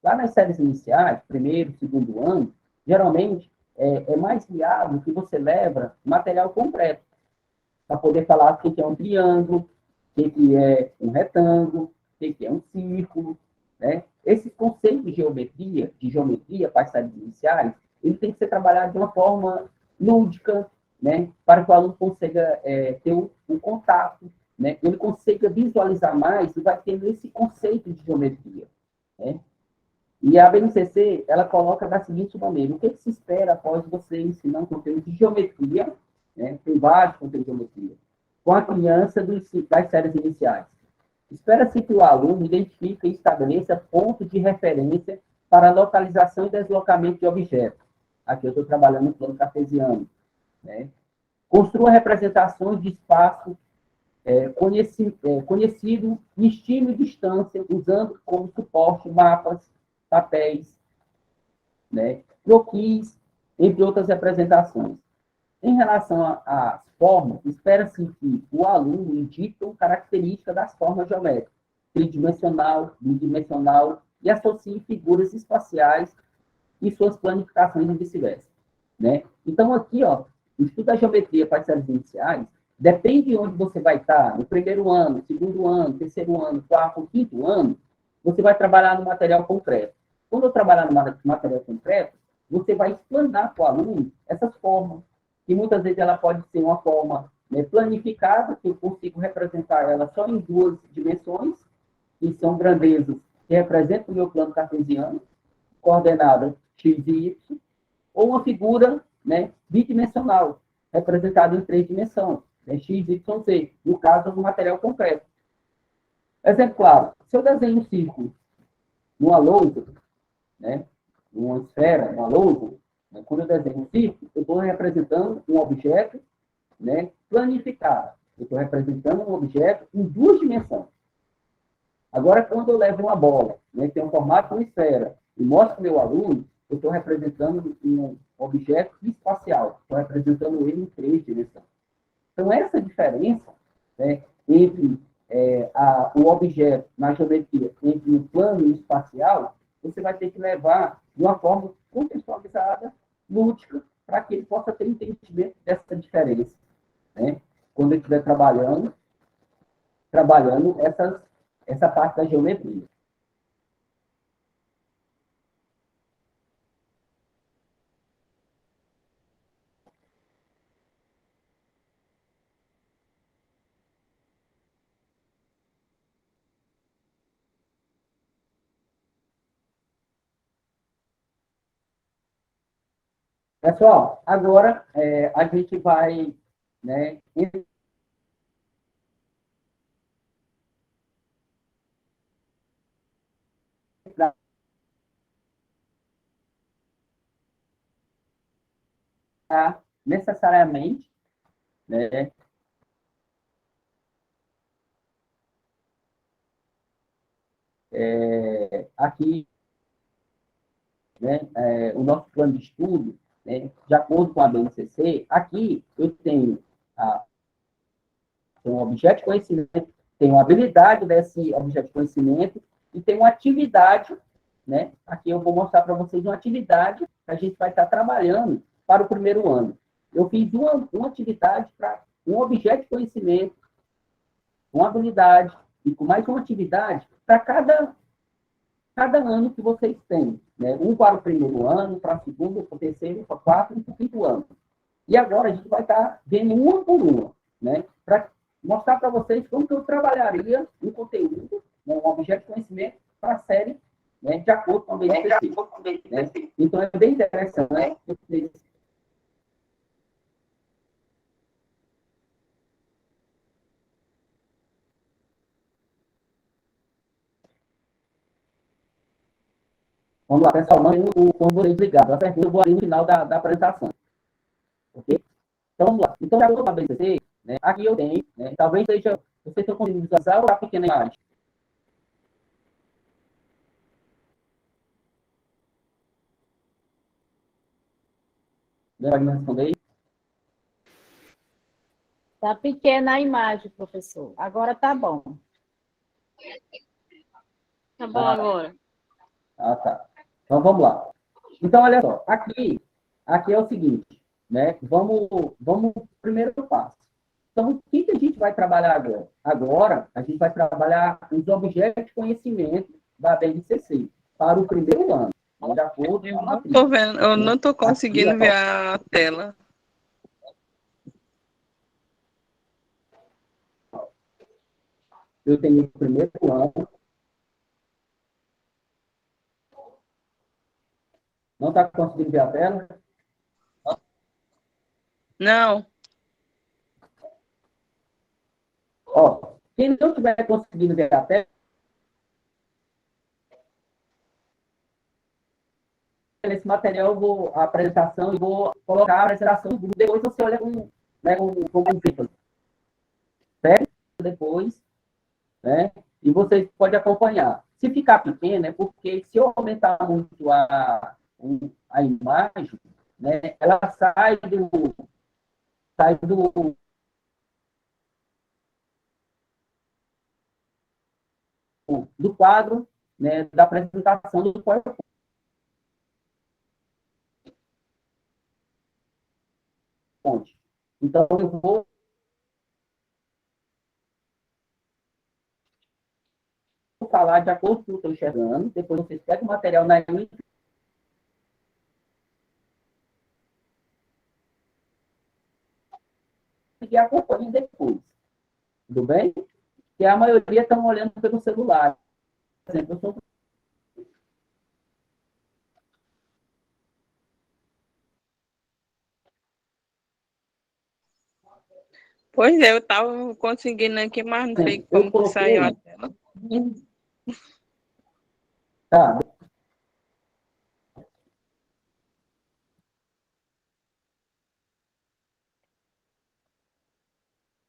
Lá nas séries iniciais, primeiro, segundo ano, geralmente é mais viável que você leva material concreto para poder falar o que é um triângulo, o que é um retângulo, o que é um círculo, né? Esse conceito de geometria para as séries iniciais, ele tem que ser trabalhado de uma forma lúdica, né? Para que o aluno consiga ter um contato, né? Ele consiga visualizar mais e vai tendo esse conceito de geometria, né? E a BNCC, ela coloca da seguinte maneira: o que se espera após você ensinar um conteúdo de geometria, né? Tem vários conteúdos de geometria, com a criança das séries iniciais. Espera-se que o aluno identifique e estabeleça pontos de referência para a localização e deslocamento de objetos. Aqui eu estou trabalhando no plano cartesiano, né? Construa representações de espaço conhecido, estime distância, usando como suporte mapas, papéis, né? Croquis, entre outras representações. Em relação às formas, espera-se que o aluno indique características das formas geométricas, tridimensional, bidimensional, e associe figuras espaciais e suas planificações e vice-versa, né? Então, aqui, ó, o estudo da geometria para as séries iniciais depende de onde você vai estar, no primeiro ano, segundo ano, terceiro ano, quarto, quinto ano, você vai trabalhar no material concreto. Quando eu trabalhar no material concreto, você vai explanar para o aluno essas formas, que muitas vezes ela pode ser uma forma, né, planificada, que eu consigo representar ela só em duas dimensões, que são grandezas que representam o meu plano cartesiano, coordenada x e y, ou uma figura, né, bidimensional, representada em três dimensões, né, x, y, z, no caso do material concreto. Exemplo claro: se eu desenho um círculo numa lousa, né, numa esfera, numa lousa, né, quando eu desenho um círculo, eu estou representando um objeto, né, planificado. Eu estou representando um objeto em duas dimensões. Agora, quando eu levo uma bola, né, que tem um formato de uma esfera, e mostro para o meu aluno, eu estou representando um objeto espacial. Estou representando ele em três dimensões. Então, essa diferença, né, entre o objeto na geometria, entre o plano e o espacial, você vai ter que levar de uma forma contextualizada, lúdica, para que ele possa ter entendimento dessa diferença, né? Quando ele estiver trabalhando essa parte da geometria. Pessoal, agora a gente vai, né, entrar necessariamente, né, aqui, né, o nosso plano de estudo, né, de acordo com a BNCC. Aqui eu tenho um objeto de conhecimento, tenho uma habilidade desse objeto de conhecimento e tenho uma atividade, né? Aqui eu vou mostrar para vocês uma atividade que a gente vai estar trabalhando para o primeiro ano. Eu fiz uma atividade para um objeto de conhecimento, uma habilidade, e com mais uma atividade para cada ano que vocês têm, né? Um para o primeiro ano, para o segundo, para o terceiro, para o quarto e para o quinto ano. E agora a gente vai estar vendo uma por uma, né? Para mostrar para vocês como que eu trabalharia um conteúdo, né, um objeto de conhecimento para a série, né, de acordo com a BNCC. Né? Então, é bem interessante, né? Vamos lá, pessoal, mandem o convite ligado. A pergunta eu vou ali no final da apresentação. Ok? Então, vamos lá. Então, de acordo com a BNCC, né, aqui eu tenho, né, talvez seja, vocês estão conseguindo visualizar ou a pequena imagem? Pode me responder aí? Tá pequena a imagem, professor. Agora tá bom. Tá bom agora. Ah, tá. Então, vamos lá. Então, olha só. Aqui é o seguinte, né? Vamos primeiro passo. Então, o que a gente vai trabalhar agora? Agora, a gente vai trabalhar os objetos de conhecimento da BNCC para o primeiro ano. De acordo com a matriz. Tô vendo, eu não estou conseguindo ver a tela. Eu tenho o primeiro ano. Não está conseguindo ver a tela? Não. Ó, quem não estiver conseguindo ver a tela, nesse material eu vou a apresentação e vou colocar a apresentação do grupo. Depois você olha com um certo? Depois, né? E você pode acompanhar. Se ficar pequeno, é porque se eu aumentar muito a imagem, né, ela sai do quadro, né, da apresentação do PowerPoint. Então, eu vou falar de acordo com o que eu estou enxergando, depois vocês pegam o material na e acompanhem depois. Tudo bem? Porque a maioria estão olhando pelo celular. Por exemplo, eu sou... Pois é, eu estava conseguindo aqui, mas não sei como que saiu a tela. Tá.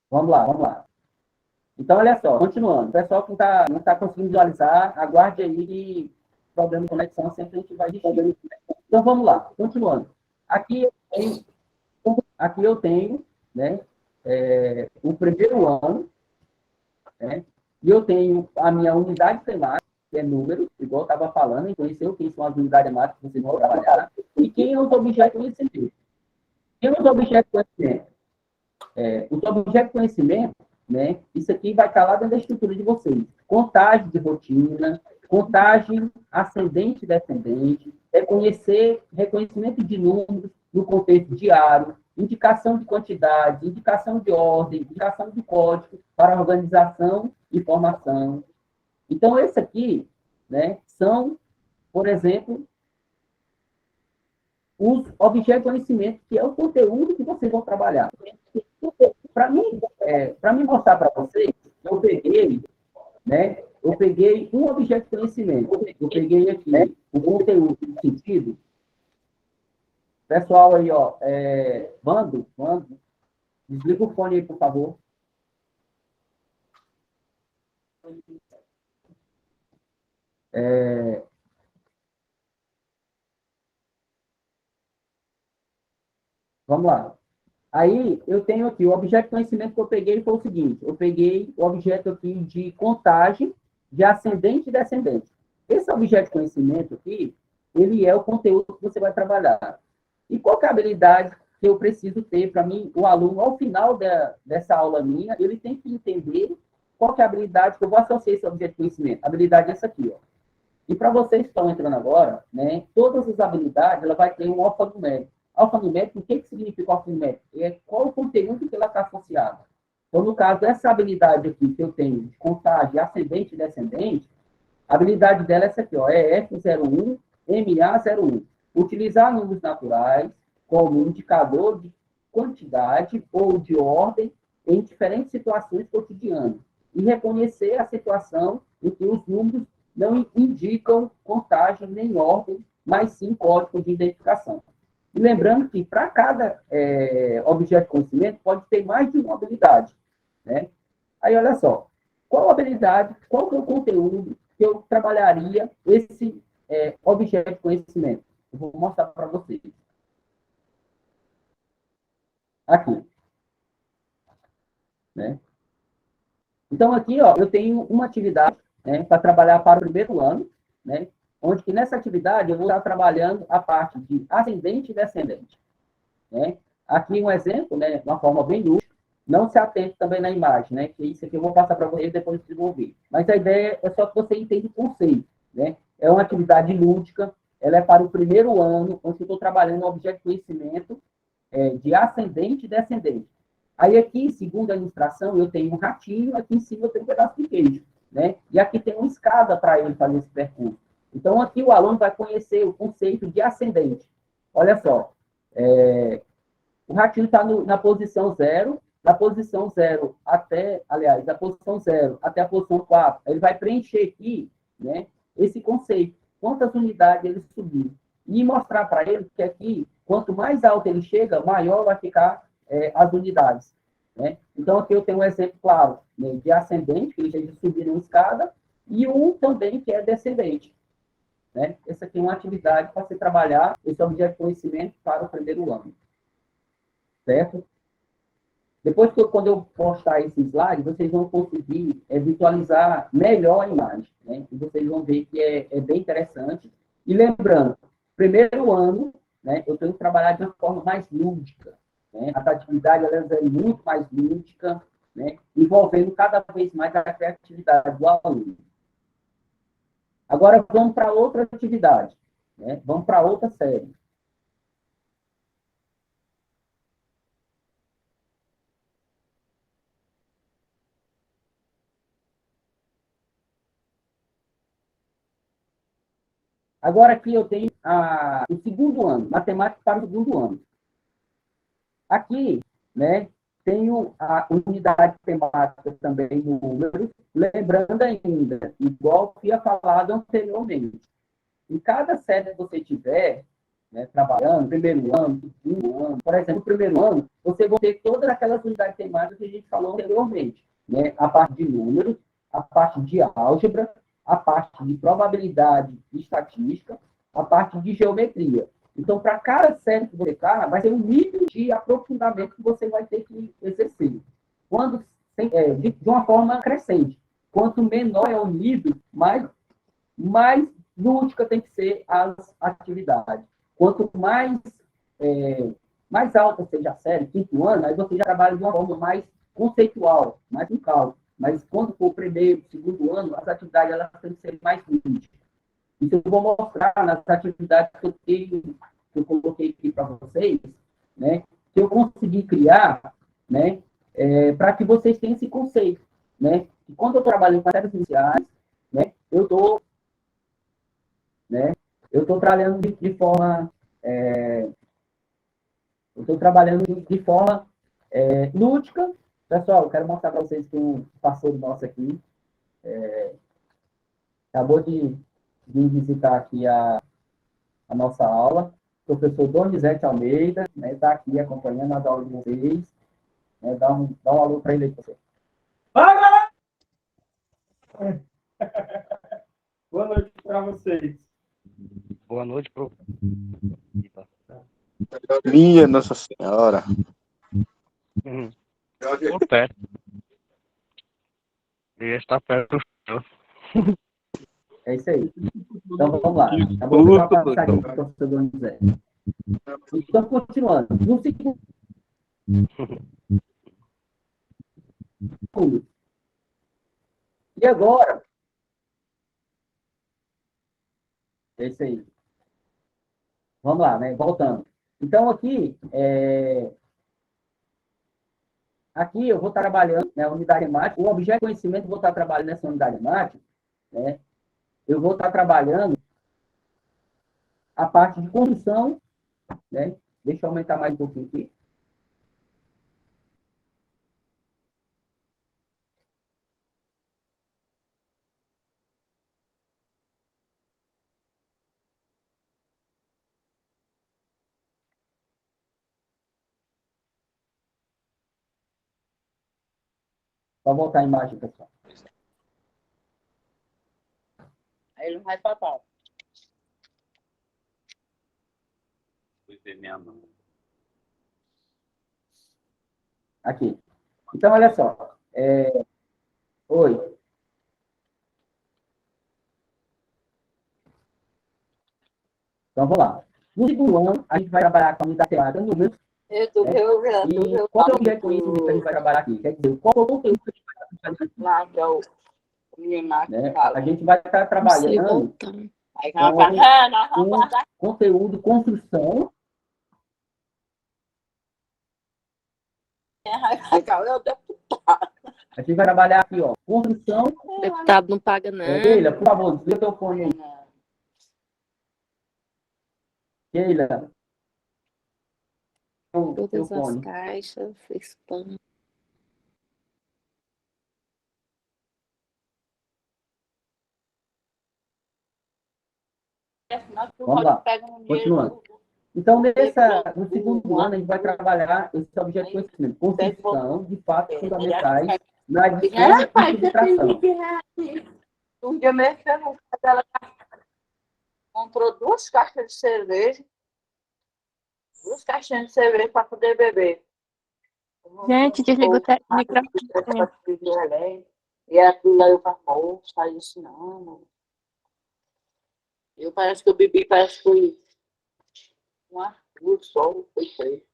Vamos lá. Então, olha só, continuando. O pessoal que não tá conseguindo visualizar, aguarde aí que problema de conexão sempre a gente vai resolver. Então, vamos lá, continuando. Aqui eu tenho, né, o primeiro ano, né, e eu tenho a minha unidade temática, que é número, igual eu estava falando, e conhecer o que são as unidades temáticas que vocês vão trabalhar, e quem é os objetos de conhecimento. Quem é os objetos de conhecimento? Os objetos de conhecimento, né, isso aqui vai estar lá dentro da estrutura de vocês. Contagem de rotina, contagem ascendente e descendente, reconhecimento de números no contexto diário, indicação de quantidade, indicação de ordem, indicação de código para organização e formação. Então, esse aqui, né, são, por exemplo, os objetos de conhecimento, que é o conteúdo que vocês vão trabalhar. Para mim mostrar para vocês, eu peguei um objeto de conhecimento. Eu peguei aqui o conteúdo do sentido. Pessoal aí, ó, Vando, desliga o fone aí, por favor. Vamos lá. Aí, eu tenho aqui, o objeto de conhecimento que eu peguei foi o seguinte, eu peguei o objeto aqui de contagem de ascendente e descendente. Esse objeto de conhecimento aqui, ele é o conteúdo que você vai trabalhar. E qual que é a habilidade que eu preciso ter para mim, o aluno, ao final dessa aula minha, ele tem que entender qual que é a habilidade que eu vou associar esse objeto de conhecimento. A habilidade é essa aqui, ó. E para vocês que estão entrando agora, né, todas as habilidades, ela vai ter um alfanumérico. Alfanumérico, o que significa alfanumérico? Qual o conteúdo que ela está associada. Então, no caso, essa habilidade aqui que eu tenho de contagem ascendente e descendente, a habilidade dela é essa aqui, ó, é F01, MA01. Utilizar números naturais como indicador de quantidade ou de ordem em diferentes situações cotidianas e reconhecer a situação em que os números não indicam contagem nem ordem, mas sim código de identificação. E lembrando que para cada objeto de conhecimento pode ter mais de uma habilidade, né? Aí, olha só, qual habilidade, qual que é o conteúdo que eu trabalharia esse objeto de conhecimento? Eu vou mostrar para vocês. Aqui. Né? Então, aqui, ó, eu tenho uma atividade, né, para trabalhar para o primeiro ano, né, onde que nessa atividade eu vou estar trabalhando a parte de ascendente e descendente. Né? Aqui um exemplo, né, uma forma bem lúdica, não se atente também na imagem, né, que isso aqui eu vou passar para vocês depois de desenvolver. Mas a ideia é só que você entenda o conceito. Né? É uma atividade lúdica, ela é para o primeiro ano, onde eu estou trabalhando um objeto de conhecimento de ascendente e descendente. Aí aqui, segundo a ilustração, eu tenho um ratinho, aqui em cima eu tenho um pedaço de queijo, né? E aqui tem uma escada para ele fazer esse percurso. Então, aqui o aluno vai conhecer o conceito de ascendente. Olha só, o ratinho está na posição 0, da posição 0 até, aliás, da posição 0 até a posição 4, ele vai preencher aqui, né, esse conceito, quantas unidades ele subiu. E mostrar para ele que aqui, quanto mais alto ele chega, maior vai ficar as unidades. Né? Então, aqui eu tenho um exemplo claro, né, de ascendente, que ele tem de subir uma escada, e um também que é descendente. Né? Essa aqui é uma atividade para você trabalhar esse objeto de conhecimento para o primeiro ano. Certo? Depois, quando eu postar esse slide, vocês vão conseguir visualizar melhor a imagem. Né? E vocês vão ver que é bem interessante. E lembrando, primeiro ano, né, eu tenho que trabalhar de uma forma mais lúdica. Né? A atividade ela é muito mais lúdica, né, envolvendo cada vez mais a criatividade do aluno. Agora, vamos para outra atividade. Né? Vamos para outra série. Agora aqui eu tenho o segundo ano, matemática para o segundo ano. Aqui, né, tenho a unidade temática também no número, lembrando ainda, igual que ia falado anteriormente, em cada série que você tiver, né, trabalhando, primeiro ano, segundo ano, por exemplo, no primeiro ano, você vai ter todas aquelas unidades temáticas que a gente falou anteriormente, né, a parte de números, a parte de álgebra, a parte de probabilidade e estatística, a parte de geometria. Então, para cada série que você está, vai ter um nível de aprofundamento que você vai ter que exercer. De uma forma crescente. Quanto menor é o nível, mais lúdica tem que ser as atividades. Quanto mais alta seja a série, quinto ano, aí você já trabalha de uma forma mais conceitual, mais com calma. Mas quando for o primeiro, segundo ano, as atividades elas têm que ser mais lúdicas. Isso eu vou mostrar nas atividades que eu coloquei aqui para vocês, né, que eu consegui criar, né, para que vocês tenham esse conceito. Né? E quando eu trabalho com séries iniciais, né, eu estou trabalhando de forma lúdica. Pessoal, eu quero mostrar para vocês que um parceiro nosso aqui acabou de vir visitar aqui a nossa aula. O professor Donizete Almeida está aqui acompanhando as aulas de vocês. Dá um alô para ele aí, professor. Vai, galera! Boa noite para vocês. Boa noite, professor. Minha Nossa Senhora. Estou perto. Ele está perto do chão. É isso aí. Então, vamos lá. Acabou de dar uma passadinha para o professor Donizete. Então, continuando. No segundo... E agora? É isso aí. Vamos lá, né? Voltando. Então, aqui, Aqui eu vou estar trabalhando na unidade temática, o objeto de conhecimento, eu vou estar trabalhando nessa unidade temática, né? Eu vou estar trabalhando a parte de construção, né? Deixa eu aumentar mais um pouquinho aqui. Só voltar a imagem, pessoal. Aí ele não vai faltar. Fui ver minha mão. Aqui. Então, olha só. Oi. Então, vamos lá. No segundo ano, a gente vai trabalhar com a unidade temática números. Eu tô E vendo. qual é o objeto de conhecimento que a gente vai trabalhar aqui? Quer dizer, qual é o conteúdo que a gente vai estar trabalhando aqui? Lá, que é o menino que Né? fala. A gente vai estar trabalhando Aí ela fala, nós vamos com guardar. conteúdo, construção. Eu deputado. A gente vai trabalhar aqui, ó, construção. Deputado não paga, não. Keila, por favor, desliga teu fone aí. Keila. Teu Todas as fone. caixas, spam. Vamos lá, continuando. Então, no segundo ano, a gente vai trabalhar esse objeto de conhecimento, construção de fatos fundamentais na adição e subtração. Um dia mesmo, ela comprou 2 caixas de cerveja, 2 caixinhas de cerveja para poder beber. Gente, desliga o microfone. E aquilo aí eu falei, faz isso não. Eu parece que eu bebi, parece que foi um Arthur só, foi feio.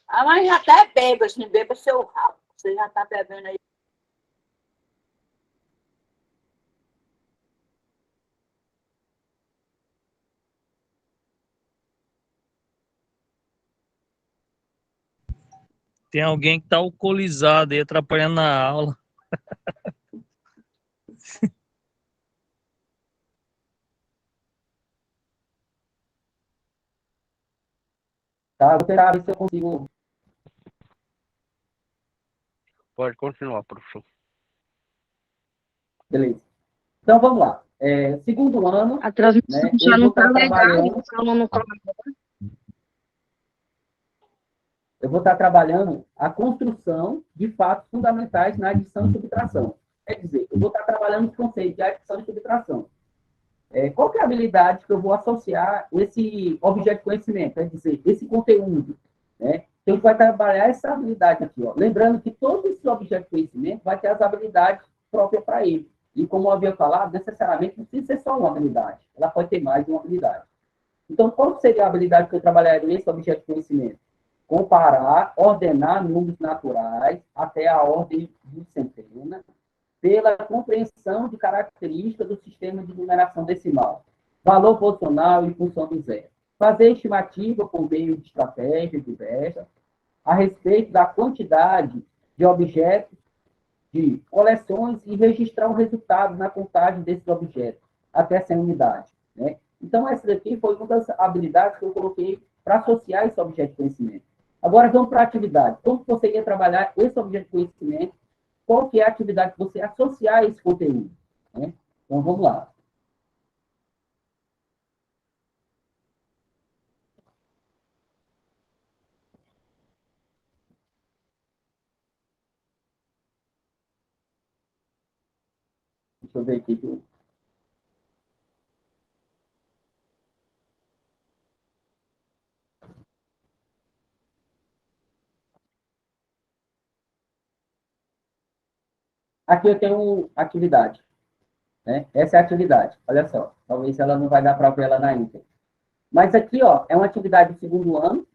Ah, mas já até beba, assim, beba seu rabo. Você já tá bebendo aí. Tem alguém que tá alcoolizado e atrapalhando na aula. Tá? Vou tentar ver se eu consigo. Pode continuar, professor. Beleza. Então, vamos lá. Segundo ano, A transmissão né, já eu não vou está estar legal, trabalhando. o aluno tá. Eu vou estar trabalhando a construção de fatos fundamentais na adição e subtração. Quer dizer, eu vou estar trabalhando os conceitos de adição e subtração. Qual que é a habilidade que eu vou associar esse objeto de conhecimento? Quer dizer, esse conteúdo. Né? Então, a gente vai trabalhar essa habilidade aqui. Ó. Lembrando que todo esse objeto de conhecimento vai ter as habilidades próprias para ele. E como eu havia falado, necessariamente não precisa ser só uma habilidade. Ela pode ter mais de uma habilidade. Então, qual seria a habilidade que eu trabalharia nesse objeto de conhecimento? Comparar, ordenar números naturais até a ordem de centena, pela compreensão de características do sistema de numeração decimal, valor posicional e função do zero. Fazer estimativa por meio de estratégias diversas a respeito da quantidade de objetos de coleções e registrar o resultado na contagem desses objetos, até 100 unidades. Né? Então, essa daqui foi uma das habilidades que eu coloquei para associar esse objeto de conhecimento. Agora, vamos para a atividade. Como você ia trabalhar esse objeto de conhecimento? Qual que é a atividade que você associar a esse conteúdo? Né? Então, vamos lá. Deixa eu ver aqui. Aqui eu tenho atividade. Né? Essa é a atividade. Olha só. Talvez ela não vai dar para ela na íntegra. Mas aqui, ó, é uma atividade do segundo ano,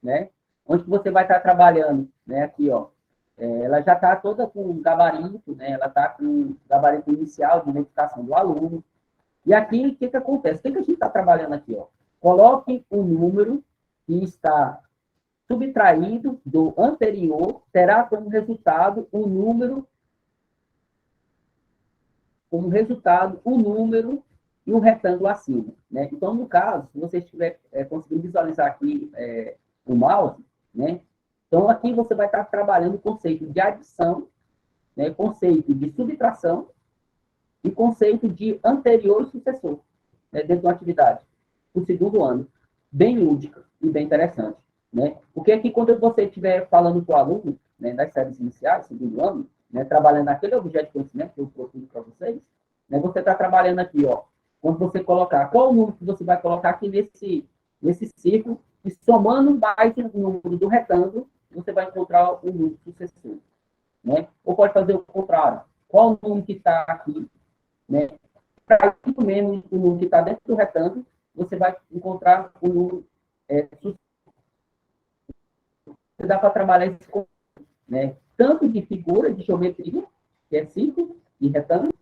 né? Onde você vai estar trabalhando, né? Aqui, ó. Ela já está toda com gabarito, né? Ela está com gabarito inicial de identificação do aluno. E aqui, o que, que acontece? O que, que a gente está trabalhando aqui, ó? Coloque um número que está subtraído do anterior terá como resultado um número e um retângulo acima, né? Então, no caso, se você estiver conseguindo visualizar aqui o mouse, né? Então, aqui você vai estar trabalhando o conceito de adição, né? Conceito de subtração e conceito de anterior e sucessor, né? Dentro de uma atividade, do segundo ano. Bem lúdica e bem interessante, né? Porque aqui, quando você estiver falando com o aluno, né, das séries iniciais, segundo ano, né, trabalhando naquele objeto de conhecimento que eu propus para vocês, né, você está trabalhando aqui, ó, quando você colocar, qual o número que você vai colocar aqui nesse círculo, e somando mais o número do retângulo, você vai encontrar o número sucessivo, né? Ou pode fazer o contrário. Qual o número que está aqui, né? Para menos o número que está dentro do retângulo, você vai encontrar o número sucessivo. Dá para trabalhar esse conceito, né? Tanto de figura, de geometria, que é círculo e retângulo,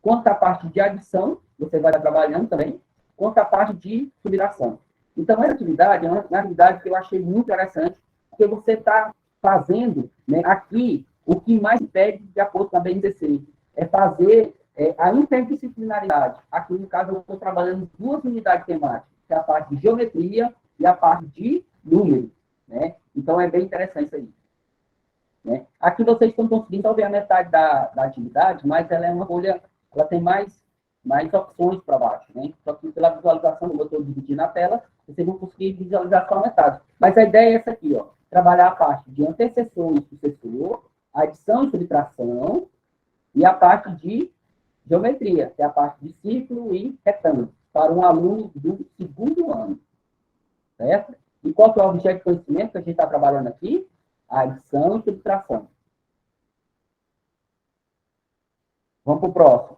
quanto a parte de adição, você vai estar trabalhando também, quanto a parte de subtração. Então, essa atividade é uma atividade que eu achei muito interessante, porque você está fazendo, né, aqui o que mais pede, de acordo com a BNCC, é fazer a interdisciplinaridade. Aqui, no caso, eu estou trabalhando duas unidades temáticas, que é a parte de geometria e a parte de número, né? Então, é bem interessante isso aí. Né? Aqui vocês estão conseguindo só ver a metade da atividade, mas ela é uma folha, ela tem mais opções para baixo, né? Só que pela visualização, como eu estou dividindo a tela, vocês vão conseguir visualizar só a metade. Mas a ideia é essa aqui, ó, trabalhar a parte de antecessor e sucessor, adição e subtração, e a parte de geometria, que é a parte de círculo e retângulo, para um aluno do segundo ano. Certo? E qual que é o objeto de conhecimento que a gente está trabalhando aqui? A adição e subtração. Vamos para o próximo.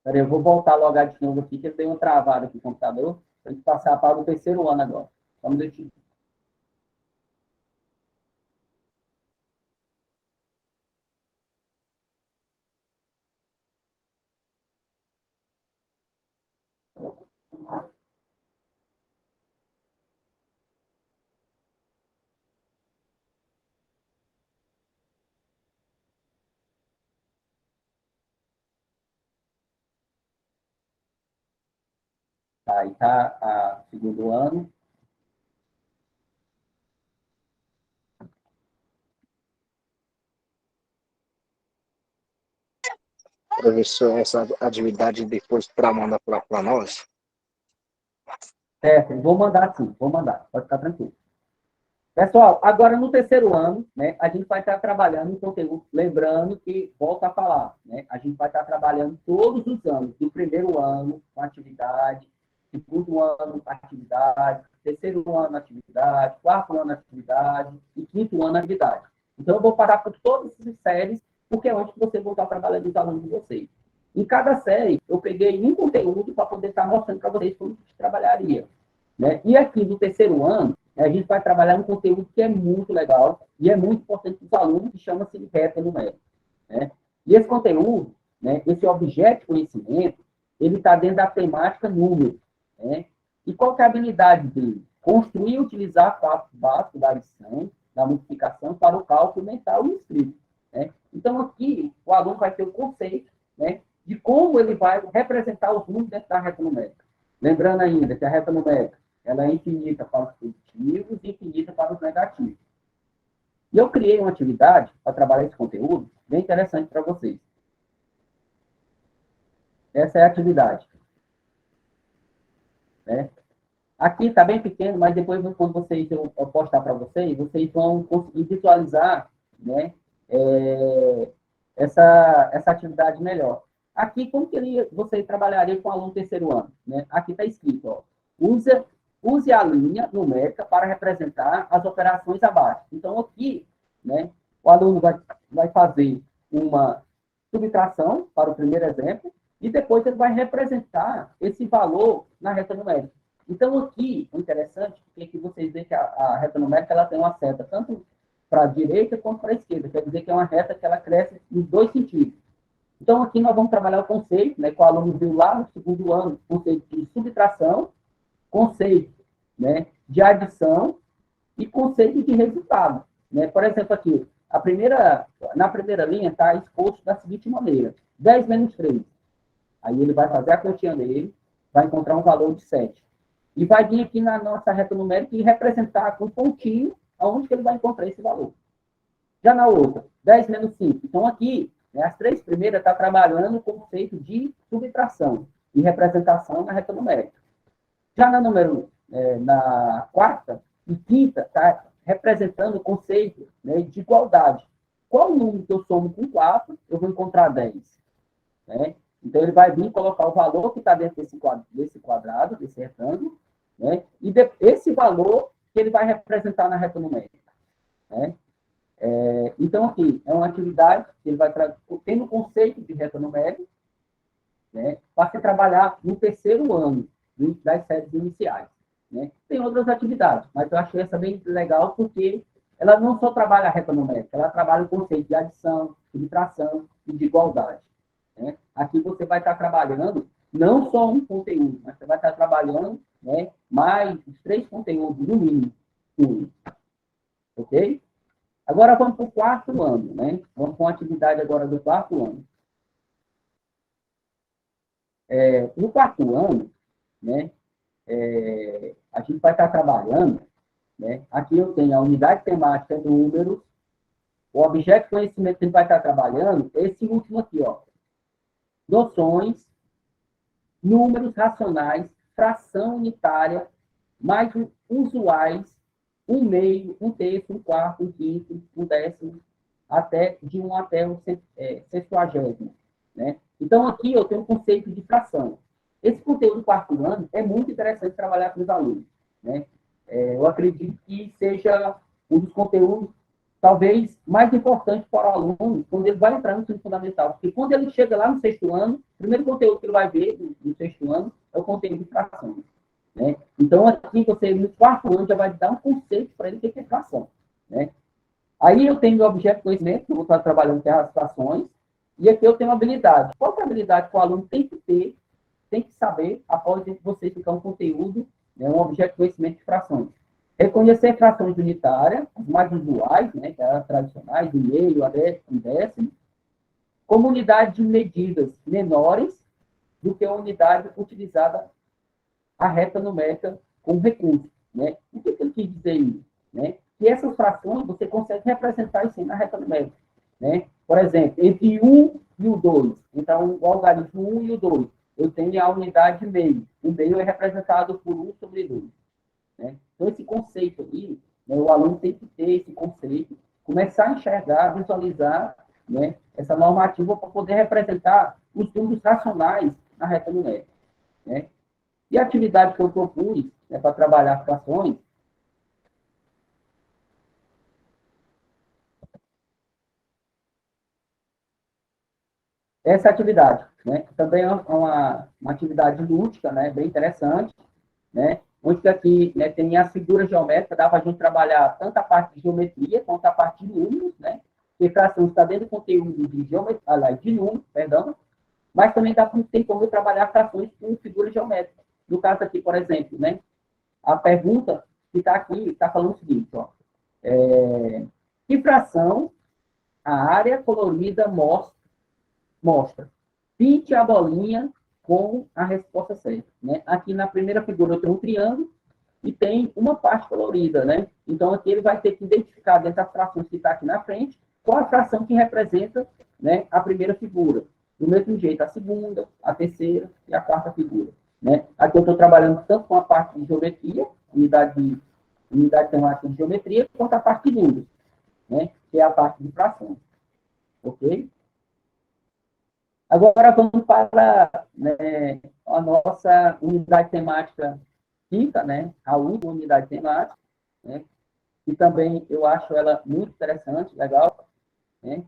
Peraí, eu vou voltar logo de novo aqui, que eu tenho uma travada aqui no computador, para a gente passar para o terceiro ano agora. Vamos deixar. Aí está a segundo ano. Professor, essa atividade depois para mandar para nós? Certo, vou mandar sim, vou mandar, pode ficar tranquilo. Pessoal, agora no terceiro ano, né, a gente vai estar trabalhando em conteúdo, lembrando que, volto a falar, né, a gente vai estar trabalhando todos os anos, do primeiro ano com atividade, segundo ano atividade, terceiro ano atividade, quarto ano atividade e quinto ano atividade. Então, eu vou parar por todas essas séries, porque é onde você vai estar trabalhando os alunos de vocês. Em cada série, eu peguei um conteúdo para poder estar mostrando para vocês como a gente trabalharia. Né? E aqui, no terceiro ano, a gente vai trabalhar um conteúdo que é muito legal e é muito importante para os alunos, que chama-se reta numérica. Né? E esse conteúdo, né, esse objeto de conhecimento, ele está dentro da temática número. Né? E qual que é a habilidade dele? Construir e utilizar cálculo básico da adição, da multiplicação para o cálculo mental e escrito. Né? Então, aqui, o aluno vai ter o conceito, né, de como ele vai representar os números dentro da reta numérica. Lembrando ainda que a reta numérica ela é infinita para os positivos e infinita para os negativos. E eu criei uma atividade para trabalhar esse conteúdo bem interessante para vocês. Essa é a atividade. Né? Aqui está bem pequeno, mas depois, quando eu postar para vocês, vocês vão conseguir visualizar, né, essa atividade melhor. Aqui, como que você trabalharia com o aluno terceiro ano? Né? Aqui está escrito, ó, usa use a linha numérica para representar as operações abaixo. Então, aqui, né, o aluno vai fazer uma subtração, para o primeiro exemplo, e depois ele vai representar esse valor na reta numérica. Então, aqui, o interessante é que vocês veem que a reta numérica ela tem uma seta tanto para a direita quanto para a esquerda. Quer dizer que é uma reta que ela cresce nos dois sentidos. Então, aqui nós vamos trabalhar o conceito, né, que o aluno viu lá no segundo ano, conceito de subtração, conceito, né, de adição e conceito de resultado. Né? Por exemplo, aqui, na primeira linha está exposto da seguinte maneira: 10 menos 3. Aí ele vai fazer a continha dele, vai encontrar um valor de 7. E vai vir aqui na nossa reta numérica e representar com um pontinho aonde que ele vai encontrar esse valor. Já na outra, 10 menos 5. Então, aqui, né, as três primeiras estão trabalhando o conceito de subtração e representação na reta numérica. Já na quarta e quinta, está representando o conceito, né, de igualdade. Qual número que eu somo com 4, eu vou encontrar 10? Né? Então, ele vai vir colocar o valor que está dentro desse quadrado, desse retângulo, né? E esse valor que ele vai representar na reta numérica. Né? Então, aqui, é uma atividade que ele vai tendo o conceito de reta numérica, né, para se trabalhar no terceiro ano das séries iniciais. Né? Tem outras atividades, mas eu achei essa bem legal porque ela não só trabalha a reta numérica, ela trabalha o conceito de adição, subtração e de igualdade. Né? Aqui você vai estar trabalhando não só um conteúdo, mas você vai estar trabalhando, né, mais os 3 conteúdos, no mínimo. Ok? Agora vamos para o quarto ano. Né? Vamos com a atividade agora do quarto ano. No quarto ano, né, a gente vai estar trabalhando, né, aqui eu tenho a unidade temática do número, o objeto de conhecimento que a gente vai estar trabalhando, esse último aqui, ó, noções, números racionais, fração unitária, mais usuais, 1/2, 1/3, 1/4, 1/5, 1/10, de 1 até o 60º. Né? Então, aqui eu tenho um conceito de fração. Esse conteúdo do quarto ano é muito interessante trabalhar com os alunos. Né? Eu acredito que seja um dos conteúdos, talvez, mais importantes para o aluno quando ele vai entrar no ensino fundamental. Porque quando ele chega lá no 6º ano, o primeiro conteúdo que ele vai ver no 6º ano é o conteúdo de fração. Né? Então, aqui, você, no quarto ano, já vai dar um conceito para ele o que é fração. Né? Aí eu tenho o objeto de conhecimento, que eu vou estar trabalhando com as frações, e aqui eu tenho uma habilidade. Qual é a habilidade que o aluno tem que ter, tem que saber, após você ficar um conteúdo, né, um objeto de conhecimento de frações? Reconhecer frações unitárias, as mais usuais, né, que são as tradicionais, de meio, a décimo, como unidade de medidas menores do que a unidade utilizada a reta numérica como recurso. Né? O que eu quis dizer isso? Né? Que essas frações você consegue representar isso na reta numérica. Né? Por exemplo, entre 1 e o 2, então o algarismo 1 e o 2, eu tenho a unidade de meio. O meio é representado por 1 sobre 2. Né? Então, esse conceito aí, né, o aluno tem que ter esse conceito, começar a enxergar, visualizar, né, essa normativa para poder representar os números racionais na reta numérica. Né? E a atividade que eu propus, né, para trabalhar frações, essa atividade, né, também é uma atividade lúdica, né, bem interessante, né, onde aqui, né, tem as figuras geométricas, dá para a gente trabalhar tanto a parte de geometria quanto a parte de números, né, porque fração está dentro do conteúdo de geometria, de números, perdão, mas também tem como trabalhar frações com figuras geométricas. No caso aqui, por exemplo, né, a pergunta que está aqui está falando o seguinte, ó, que fração a área colorida mostra? Pinte a bolinha com a resposta certa. Né? Aqui na primeira figura eu tenho um triângulo e tem uma parte colorida. Né? Então, aqui ele vai ter que identificar dentro das frações que está aqui na frente qual a fração que representa, né, a primeira figura. Do mesmo jeito, a segunda, a terceira e a quarta figura. Né? Aqui eu estou trabalhando tanto com a parte de geometria, unidade temática de geometria, quanto a parte de números, né? Que é a parte de frações. Ok? Agora vamos para, né, a nossa unidade temática fica, né, a última unidade temática, né, e também eu acho ela muito interessante, legal, né,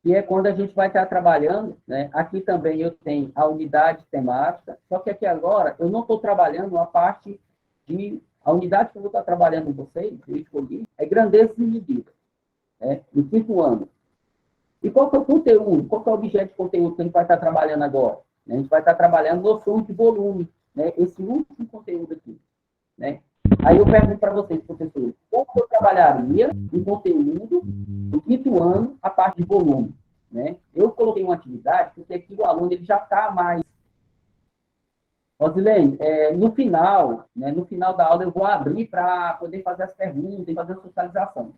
e é quando a gente vai estar trabalhando, né, aqui também eu tenho a unidade temática, só que aqui agora eu não estou trabalhando a parte de, a unidade que eu vou estar trabalhando com vocês, eu escolhi, é grandezas e medidas, né, no 5º ano. E qual que é o conteúdo? Qual que é o objeto de conteúdo que a gente vai estar trabalhando agora? A gente vai estar trabalhando noções de volume, né? Esse último conteúdo aqui, né? Aí eu pergunto para vocês, professores, como eu trabalharia em conteúdo do 5º ano a parte de volume, né? Eu coloquei uma atividade porque aqui o aluno ele já está mais... Rosilene, no final, né, no final da aula eu vou abrir para poder fazer as perguntas e fazer a socialização.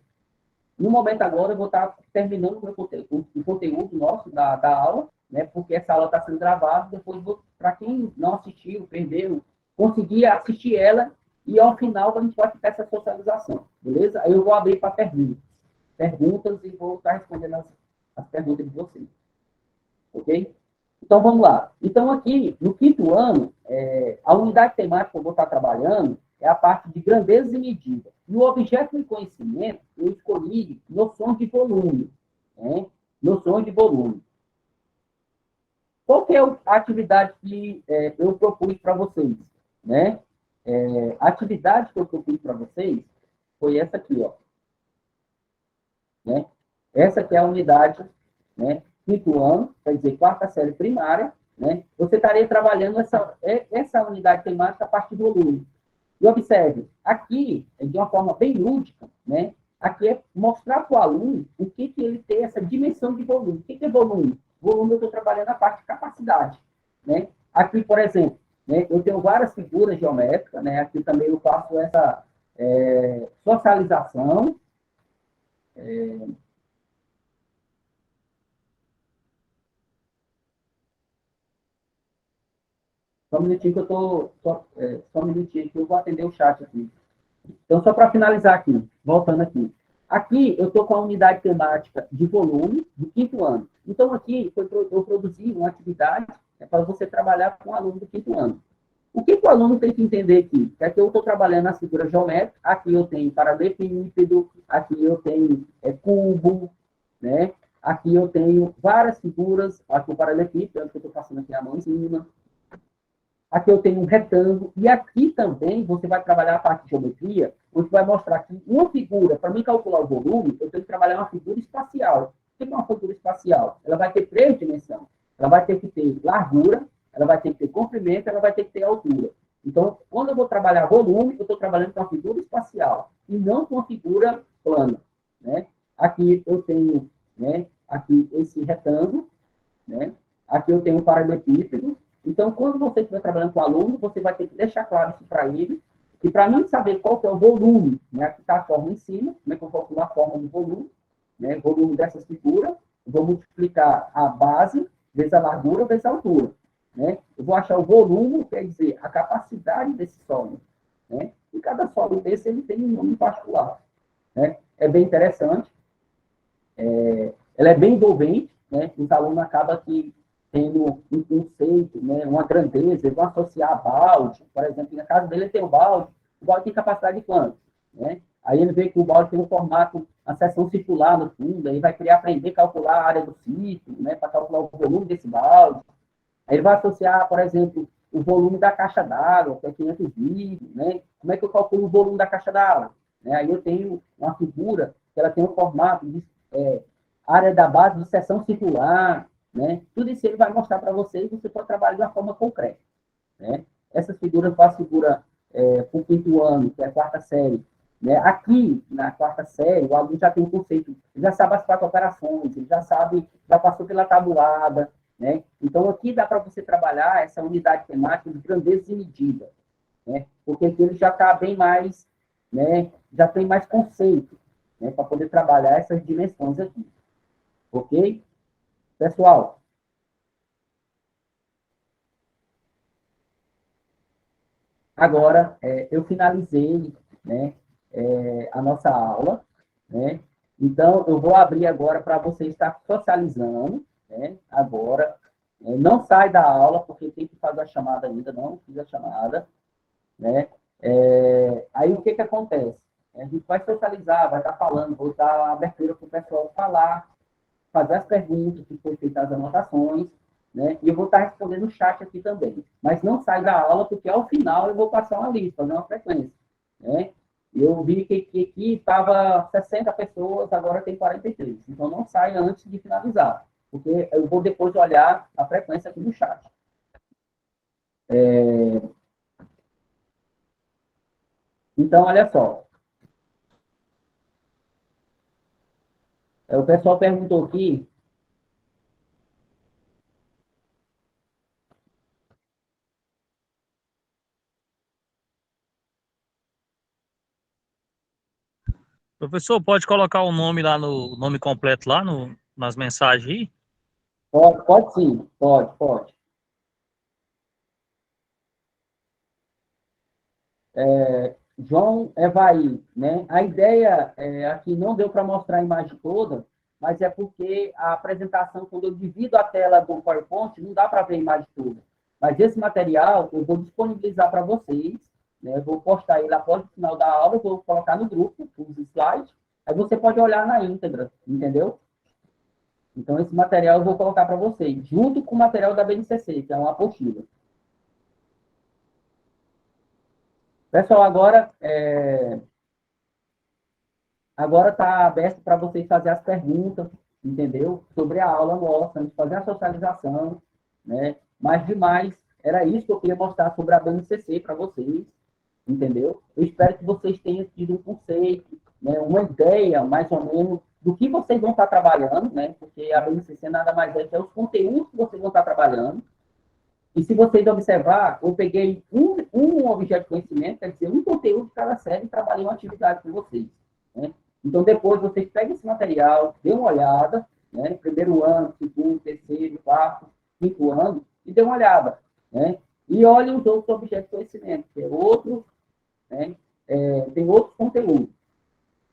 No momento agora, eu vou estar terminando o conteúdo nosso da aula, né, porque essa aula está sendo gravada, depois, para quem não assistiu, perdeu, conseguir assistir ela, e ao final a gente vai ficar essa socialização, beleza? Aí eu vou abrir para perguntas e vou estar respondendo as perguntas de vocês, ok? Então, vamos lá. Então, aqui, no 5º ano, a unidade temática que eu vou estar trabalhando é a parte de grandezas e medidas. E o objeto de conhecimento, eu escolhi noções de volume. Né? Noções de volume. Qual que é a atividade que eu propus para vocês? Né? A atividade que eu propus para vocês foi essa aqui, ó. Né? Essa aqui é a unidade, né? 5º ano, quer dizer, 4ª série primária, né? Você estaria trabalhando essa unidade temática a partir do volume. E observe, aqui, de uma forma bem lúdica, né? Aqui é mostrar para o aluno o que ele tem essa dimensão de volume. O que é volume? Volume eu estou trabalhando a parte de capacidade, né? Aqui, por exemplo, né, eu tenho várias figuras geométricas, né? Aqui também eu faço essa socialização, Só um minutinho que eu tô... Só um minutinho que eu vou atender o chat aqui. Então, só para finalizar aqui, voltando aqui. Aqui, eu estou com a unidade temática de volume do 5º ano. Então, aqui, eu produzi uma atividade para você trabalhar com o aluno do 5º ano. O que o aluno tem que entender aqui? É que eu estou trabalhando na figura geométrica, aqui eu tenho paralelepípedo, aqui eu tenho cubo, né? Aqui eu tenho várias figuras, aqui o paralelepípedo, é o que eu estou passando aqui a mão em cima. Aqui eu tenho um retângulo, e aqui também você vai trabalhar a parte de geometria, onde vai mostrar que uma figura, para mim calcular o volume, eu tenho que trabalhar uma figura espacial. O que é uma figura espacial? Ela vai ter 3 dimensões. Ela vai ter que ter largura, ela vai ter que ter comprimento, ela vai ter que ter altura. Então, quando eu vou trabalhar volume, eu estou trabalhando com uma figura espacial, e não com uma figura plana. Né? Aqui eu tenho, né, aqui esse retângulo, né? Aqui eu tenho um paralelepípedo. Então, quando você estiver trabalhando com o aluno, você vai ter que deixar claro isso para ele, e para mim saber qual que é o volume, né? Aqui está a forma em cima, como é que eu calculo a forma do volume, né? O volume dessas figuras, eu vou multiplicar a base vezes a largura vezes a altura, né? Eu vou achar o volume, quer dizer, a capacidade desse sólido, né? E cada sólido desse, ele tem um nome particular, né? É bem interessante, ela é bem envolvente, né? Os alunos acabam aqui tendo um conceito, né, uma grandeza, eles vão associar a balde, por exemplo, na casa dele tem o balde tem capacidade de quanto? Né? Aí ele vê que o balde tem um formato, a seção circular no fundo, aí vai querer aprender a calcular a área do círculo, né, para calcular o volume desse balde. Aí ele vai associar, por exemplo, o volume da caixa d'água, que é 500 litros, né? Como é que eu calculo o volume da caixa d'água? Né? Aí eu tenho uma figura que ela tem um formato de área da base de seção circular, né? Tudo isso ele vai mostrar para vocês e você pode trabalhar de uma forma concreta. Né? Essas figuras, eu faço figura para o 5º ano, que é a 4ª série. Né? Aqui, na 4ª série, o aluno já tem um conceito, ele já sabe as 4 operações, ele já sabe, já passou pela tabulada. Né? Então, aqui dá para você trabalhar essa unidade temática de grandeza e medida. Né? Porque aqui ele já está bem mais, né? Já tem mais conceito, né? Para poder trabalhar essas dimensões aqui. Ok? Pessoal, agora eu finalizei, né, a nossa aula, né? Então, eu vou abrir agora para você estar socializando, né, agora, Não sai da aula, porque tem que fazer a chamada ainda, não fiz a chamada, né? Aí o que acontece? A gente vai socializar, vai estar falando, vou dar abertura para o pessoal falar, fazer as perguntas, que foi feitas as anotações, né? E eu vou estar respondendo o chat aqui também. Mas não sai da aula, porque ao final eu vou passar uma lista, fazer uma frequência, né? Eu vi que aqui estava 60 pessoas, agora tem 43. Então não sai antes de finalizar, porque eu vou depois olhar a frequência aqui do chat. Então, olha só. O pessoal perguntou aqui. Professor, pode colocar o nome lá no nome completo lá nas mensagens aí? Pode sim, pode. João Evaí, né? A ideia aqui não deu para mostrar a imagem toda, mas é porque a apresentação, quando eu divido a tela do PowerPoint, não dá para ver a imagem toda. Mas esse material eu vou disponibilizar para vocês, né? Eu vou postar ele após o final da aula, eu vou colocar no grupo, os slides, aí você pode olhar na íntegra, entendeu? Então, esse material eu vou colocar para vocês, junto com o material da BNCC, que é uma apostila. Pessoal, agora está aberto para vocês fazerem as perguntas, entendeu? Sobre a aula nossa, a gente fazer a socialização, né? Mas demais, era isso que eu queria mostrar sobre a BNCC para vocês, entendeu? Eu espero que vocês tenham tido um conceito, né? Uma ideia, mais ou menos, do que vocês vão estar trabalhando, né? Porque a BNCC nada mais é que os conteúdos que vocês vão estar trabalhando. E se vocês observar, eu peguei um objeto de conhecimento, quer dizer, um conteúdo de cada série e trabalhei uma atividade com vocês, né? Então, depois, vocês pegam esse material, dêem uma olhada, né? Primeiro ano, segundo, terceiro, quarto, quinto ano, e dêem uma olhada, né? E olhem os outros objetos de conhecimento, que é outro, né? Tem outros conteúdos.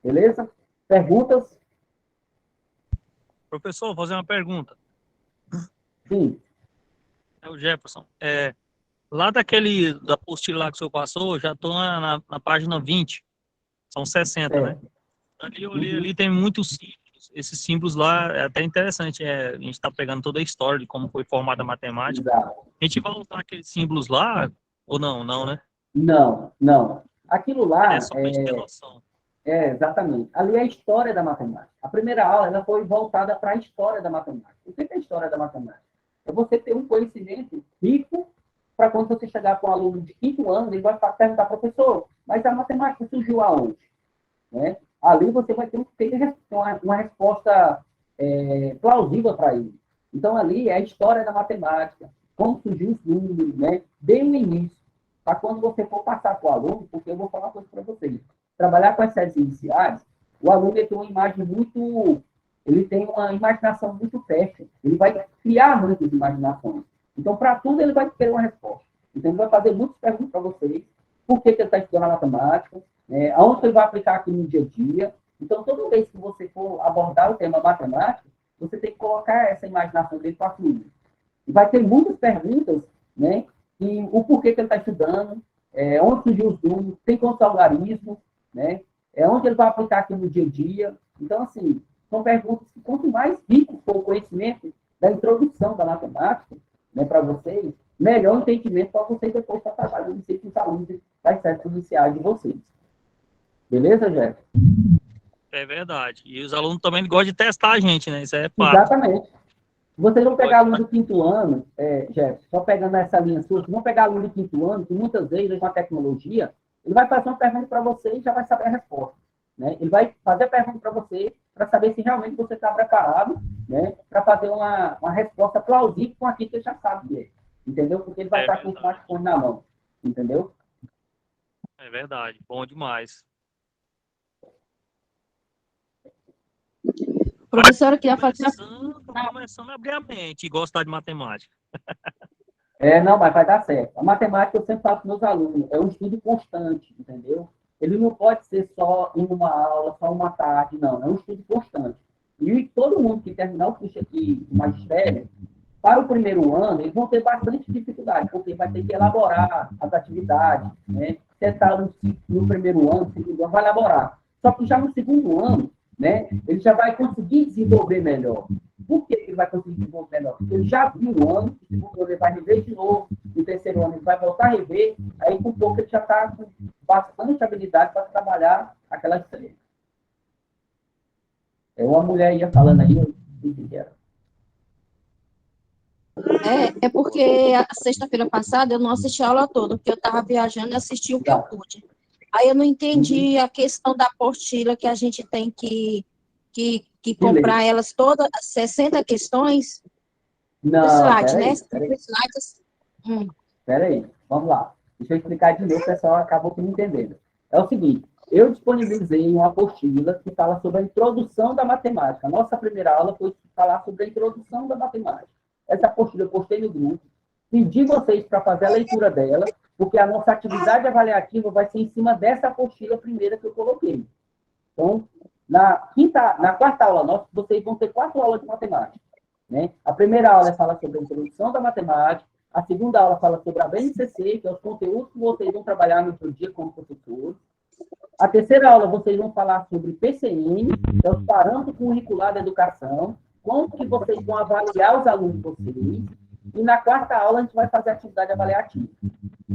Beleza? Perguntas? Professor, vou fazer uma pergunta. Sim. É o Jefferson. Lá da apostila lá que o senhor passou, já estou na página 20. São 60, né? Ali eu olhei, ali tem muitos símbolos. Esses símbolos lá é até interessante. A gente está pegando toda a história de como foi formada a matemática. Exato. A gente vai usar aqueles símbolos lá ou não? Não, né? Não. Aquilo lá É só para a gente ter noção. Exatamente. Ali é a história da matemática. A primeira aula ela foi voltada para a história da matemática. O que é a história da matemática? É você ter um conhecimento rico para quando você chegar com um aluno de quinto ano, ele vai perguntar, professor, mas a matemática surgiu aonde? Né? Ali você vai ter uma resposta plausível para ele. Então, ali é a história da matemática, como surgiu os números, né? Bem no início, para quando você for passar para o aluno, porque eu vou falar uma coisa para vocês. Trabalhar com as séries iniciais, o aluno tem uma imagem ele tem uma imaginação muito fértil, ele vai criar muitas imaginações. Então, para tudo, ele vai ter uma resposta. Então, ele vai fazer muitas perguntas para vocês, por que ele está estudando a matemática, aonde ele vai aplicar aqui no dia a dia. Então, toda vez que você for abordar o tema matemática, você tem que colocar essa imaginação dele para fluir. E vai ter muitas perguntas, né, e o porquê que ele está estudando, onde surgiu os números, tem quantos algarismos, né, onde ele vai aplicar aqui no dia a dia. Então, assim, são perguntas que, quanto mais rico for o conhecimento da introdução da matemática, né, para vocês, melhor entendimento para vocês depois estar trabalhando com os alunos das séries iniciais de vocês. Beleza, Jeff? É verdade. E os alunos também gostam de testar a gente, né? Isso é fato. Exatamente. Vocês vão pegar aluno do quinto ano, Jeff, só pegando essa linha sua, vocês vão pegar aluno do quinto ano, que muitas vezes, com a tecnologia, ele vai fazer uma pergunta para você e já vai saber a resposta. Né? Ele vai fazer a pergunta para você para saber se realmente você está preparado, né, para fazer uma resposta plausível com aquilo que ele já sabe dele. Entendeu? Porque ele vai estar com o smartphone na mão. Entendeu? É verdade. Bom demais. Professora, queria fazer... Começando a abrir a mente e gostar de matemática. Não, mas vai dar certo. A matemática, eu sempre falo para meus alunos, é um estudo constante, entendeu? Ele não pode ser só em uma aula, só uma tarde, não. É um estudo constante. E todo mundo que terminar o curso aqui de magistério, para o primeiro ano, eles vão ter bastante dificuldade, porque vai ter que elaborar as atividades, né? Você está no primeiro ano, segundo ano, vai elaborar. Só que já no segundo ano, né, ele já vai conseguir desenvolver melhor. Por que ele vai conseguir desenvolver melhor? Porque ele já viu um ano, no segundo ano ele vai rever de novo, no terceiro ano ele vai voltar a rever, aí com pouco ele já está com bastante habilidade para trabalhar aquela estrela. Uma mulher ia falando aí, eu disse que era. É porque a sexta-feira passada eu não assisti a aula toda, porque eu estava viajando e assisti o que eu pude. Aí eu não entendi a questão da apostila que a gente tem que comprar elas todas, 60 questões, Não, slide, né? peraí. Slides. Peraí, vamos lá. Deixa eu explicar de novo, o pessoal acabou não entendendo. É o seguinte, eu disponibilizei uma apostila que fala sobre a introdução da matemática. A nossa primeira aula foi falar sobre a introdução da matemática. Essa apostila eu postei no grupo, pedi vocês para fazer a leitura dela, porque a nossa atividade avaliativa vai ser em cima dessa apostila primeira que eu coloquei. Então, na quarta aula nossa, vocês vão ter 4 aulas de matemática, né? A primeira aula fala sobre a introdução da matemática, a segunda aula fala sobre a BNCC, que é os conteúdos que vocês vão trabalhar no seu dia como professores. A terceira aula, vocês vão falar sobre PCN, que é os parâmetros curriculares da educação, como que vocês vão avaliar os alunos de vocês. E na quarta aula, a gente vai fazer a atividade avaliativa.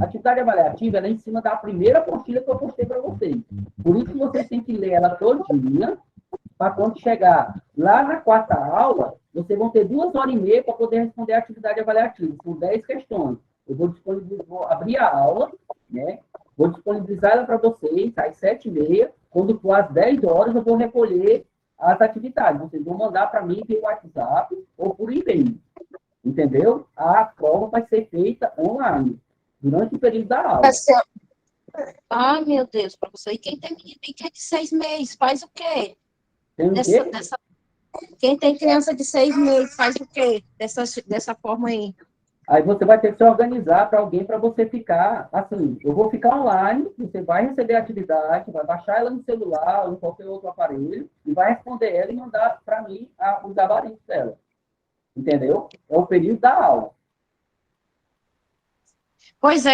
A atividade avaliativa ela é em cima da primeira apostila que eu postei para vocês. Por isso que vocês têm que ler ela todinha, para quando chegar lá na quarta aula, vocês vão ter 2h30 para poder responder a atividade avaliativa. São 10 questões. Eu vou abrir a aula, né? Vou disponibilizar ela para vocês às 7h30. Quando for às 10 horas, eu vou recolher as atividades. Vocês vão mandar para mim pelo WhatsApp ou por e-mail. Entendeu? A prova vai ser feita online, durante o período da aula. Ai, meu Deus, para você. E quem tem que é de 6 meses, faz o quê? Tem o quê? Quem tem criança de 6 meses, faz o quê? Dessa forma aí. Aí você vai ter que se organizar para alguém para você ficar, assim, eu vou ficar online, você vai receber a atividade, vai baixar ela no celular ou em qualquer outro aparelho, e vai responder ela e mandar para mim os gabaritos dela. Entendeu? É o período da aula. Pois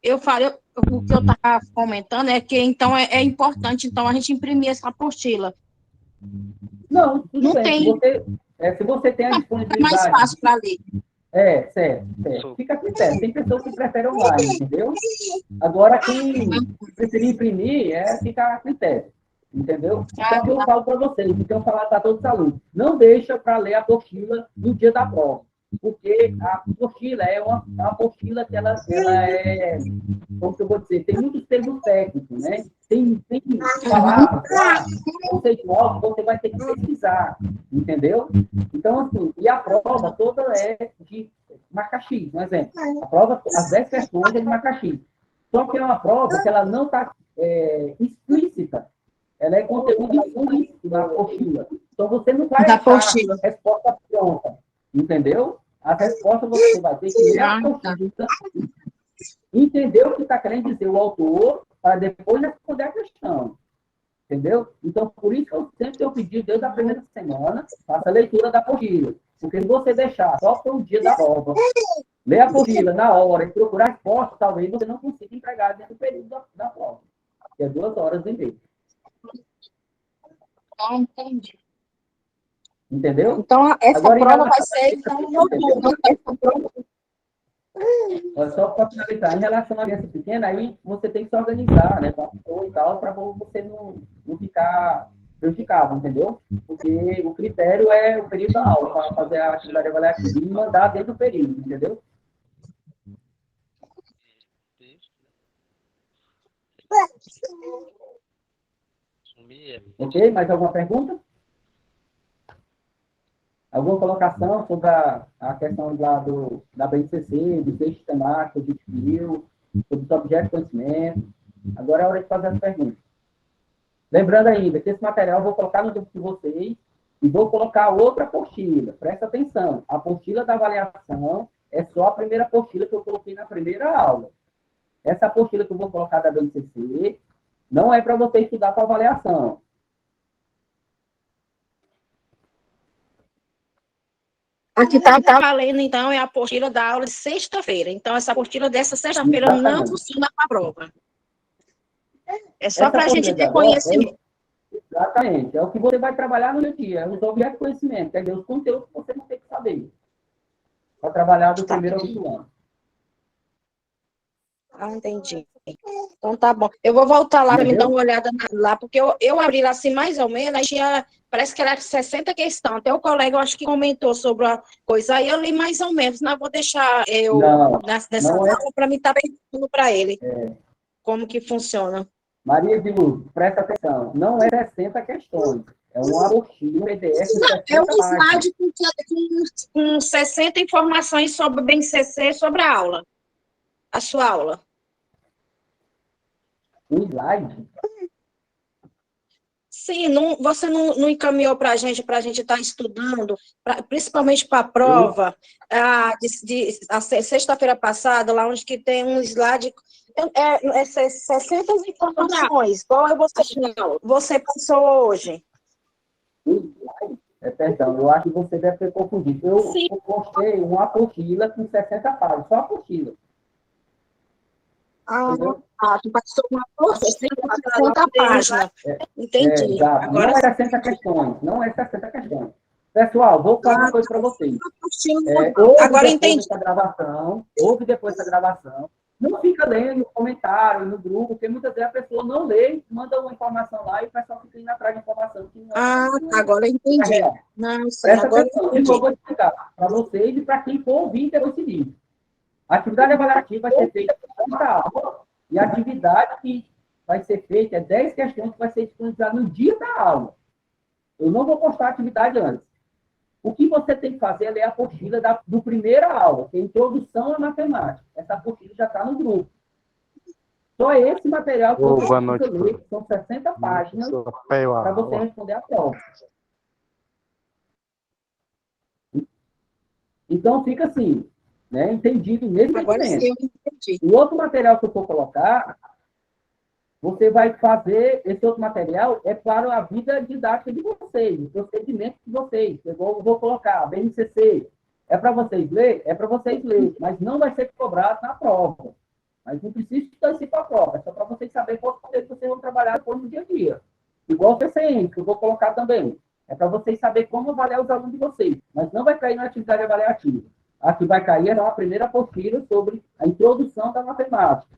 eu falei, o que eu estava comentando é que, então, é importante, então, a gente imprimir essa apostila. Não, tudo não bem. tem. Se você tem a disponibilidade... É mais fácil para ler. Certo. Fica a critério. Tem pessoas que preferem online, entendeu? Agora, quem preferir imprimir, fica a critério. Entendeu? Só que eu falo para vocês, então falar para todos os alunos, não deixa para ler a apostila no dia da prova, porque a apostila é uma apostila que ela é, como que eu vou dizer, tem muitos termos técnicos, né? Tem palavras, conceito novo, você vai ter que pesquisar, entendeu? Então, assim, e a prova toda é de marca X, um exemplo. A prova, as 10 questões é de marca X. Só que é uma prova que ela não está explícita. Ela é conteúdo explícito na apostila. Então, você não vai achar a resposta pronta. Entendeu? A resposta você vai ter que ler a apostila, entender o que está querendo dizer o autor, para depois responder a questão. Entendeu? Então, por isso que eu sempre tenho pedido, desde a primeira semana, faça a leitura da apostila. Porque se você deixar só para o dia da prova, ler a apostila na hora e procurar a resposta, talvez você não consiga entregar dentro do período da prova. Que é 2h30. Não entendi. Entendeu? Então, essa agora, prova vai ser então, em outubro. Só para finalizar, em relação à criança pequena, aí você tem que se organizar, né? Para você não ficar prejudicado, entendeu? Porque o critério é o período da aula, para fazer a atividade avaliativa e mandar dentro do período, entendeu? Ok? Mais alguma pergunta? Alguma colocação sobre a questão da BNCC, dos eixos temáticos, do desafio, sobre os objetos de conhecimento? Agora é a hora de fazer as perguntas. Lembrando ainda que esse material eu vou colocar no grupo de vocês e vou colocar outra apostila. Presta atenção. A apostila da avaliação é só a primeira apostila que eu coloquei na primeira aula. Essa apostila que eu vou colocar da BNCC não é para você estudar para avaliação. Aqui tá valendo, então, é a apostila da aula de sexta-feira. Então, essa apostila dessa sexta-feira não Exatamente. funciona para a prova. É só Essa para a gente apostila de ter agora conhecimento. exatamente. É o que você vai trabalhar no dia a dia. É os objetos de conhecimento. Quer dizer, os conteúdos que você não tem que saber. Para trabalhar do Tá. primeiro ao quinto ano. Ah, entendi. Então tá bom. Eu vou voltar lá para me dar Entendeu? uma olhada lá, porque eu abri lá assim mais ou menos, aí tinha, parece que era 60 questões. Até o colega, eu acho que comentou sobre a coisa, aí eu li mais ou menos. Não vou deixar eu Não, nessa não é. aula para me estar perguntando para ele como que funciona. Maria de Luz, presta atenção. Não é 60 questões. É uma apostila, um PDF de É um 60 páginas. slide com 60 informações sobre o BNCC, sobre a aula, a sua aula. Um slide. Sim, você não encaminhou para a gente estar estudando, principalmente para a prova, a sexta-feira passada, lá onde que tem um slide, 60 informações, igual você passou hoje. Perdão, eu acho que você deve ter confundido. Eu Sim. postei uma apostila com 60 páginas, só apostila. Tu passou uma força, 60 páginas. Entendi. Exato. Agora Não é 60 questões. Não é 60 questões. Pessoal, vou falar uma coisa para vocês. Agora entendi. Ouve depois dessa gravação. Não fica lendo no comentário, no grupo, porque muitas vezes a pessoa não lê, manda uma informação lá e o pessoal fica indo atrás de informação que não é. Agora entendi. É real. Não, sim, Presta agora atenção, entendi. eu vou explicar para vocês e para quem for ouvir é o seguinte. A atividade avaliativa vai ser feita na aula e a atividade que vai ser feita é 10 questões que vai ser disponibilizada no dia da aula. Eu não vou postar a atividade antes. O que você tem que fazer é ler a apostila do primeira aula, que é a Introdução à Matemática. Essa apostila já está no grupo. Só esse material que você precisa ler, que são 60 páginas, para você responder a prova. Então, fica assim, né, entendido nesse Agora sim, momento. eu entendi. O outro material que eu for colocar, você vai fazer, esse outro material é para a vida didática de vocês, o procedimento de vocês. Eu vou colocar, BNCC, é para vocês lerem? É para vocês lerem, mas não vai ser cobrado na prova. Mas não precisa estudar isso para a prova, é só para vocês saberem qual que vocês vão trabalhar depois no dia a dia. Igual o PCN, que eu vou colocar também. É para vocês saberem como avaliar os alunos de vocês, mas não vai cair na atividade avaliativa. A que vai cair é a primeira apostila sobre a introdução da matemática,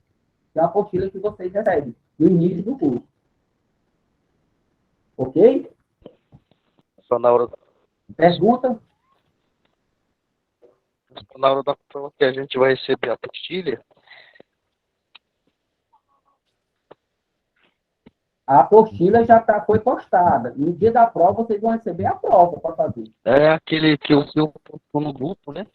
que é a apostila que vocês recebem no início do curso. Ok? Só na hora, Pergunta? só na hora da prova que a gente vai receber a apostila. A apostila já foi postada. No dia da prova, vocês vão receber a prova para fazer. É aquele que eu postou no grupo, né?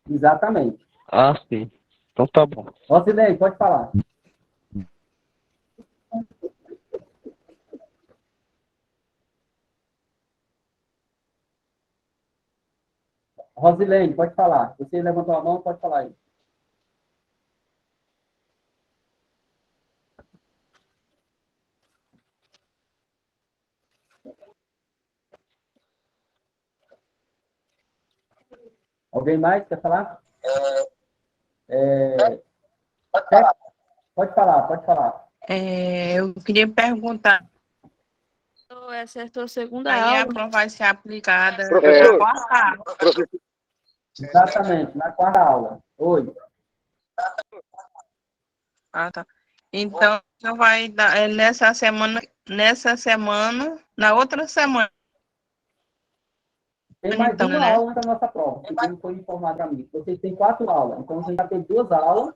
Exatamente. Ah, sim. Então tá bom. Rosilene, pode falar. Rosilene, pode falar. Você levantou a mão, pode falar aí. Alguém mais quer falar? Pode falar, pode falar. Eu queria perguntar, Acertou a segunda aí a aula. prova vai ser aplicada Professor. na quarta aula. Exatamente, na quarta aula. Oi. Ah, tá. Então, já vai dar nessa semana, na outra semana. Tem mais Então, uma né? aula da nossa prova, que não foi informado a mim. Vocês têm 4 aulas, então a gente vai ter 2 aulas,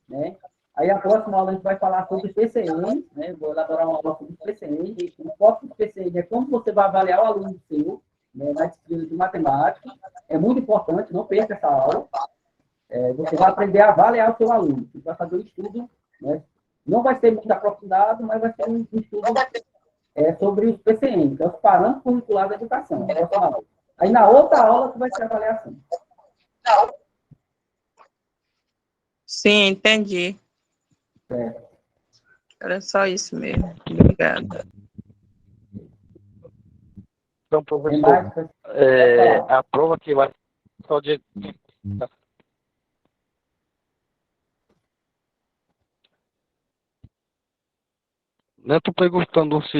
né? Aí a próxima aula a gente vai falar sobre PCN, né? Vou elaborar uma aula sobre PCN. O foco do PCN é como você vai avaliar o aluno seu, né, na disciplina de matemática. É muito importante, não perca essa aula. Você vai aprender a avaliar o seu aluno. Você vai fazer um estudo, né? Não vai ser muito aprofundado, mas vai ser um estudo sobre os PCN, que é os parâmetros curriculares da educação. Aí na outra aula você vai ter avaliação. Sim, entendi. Era só isso mesmo. Obrigada. Então, Tem professor, mais? Pode falar. a prova que vai só dia. Eu tô perguntando se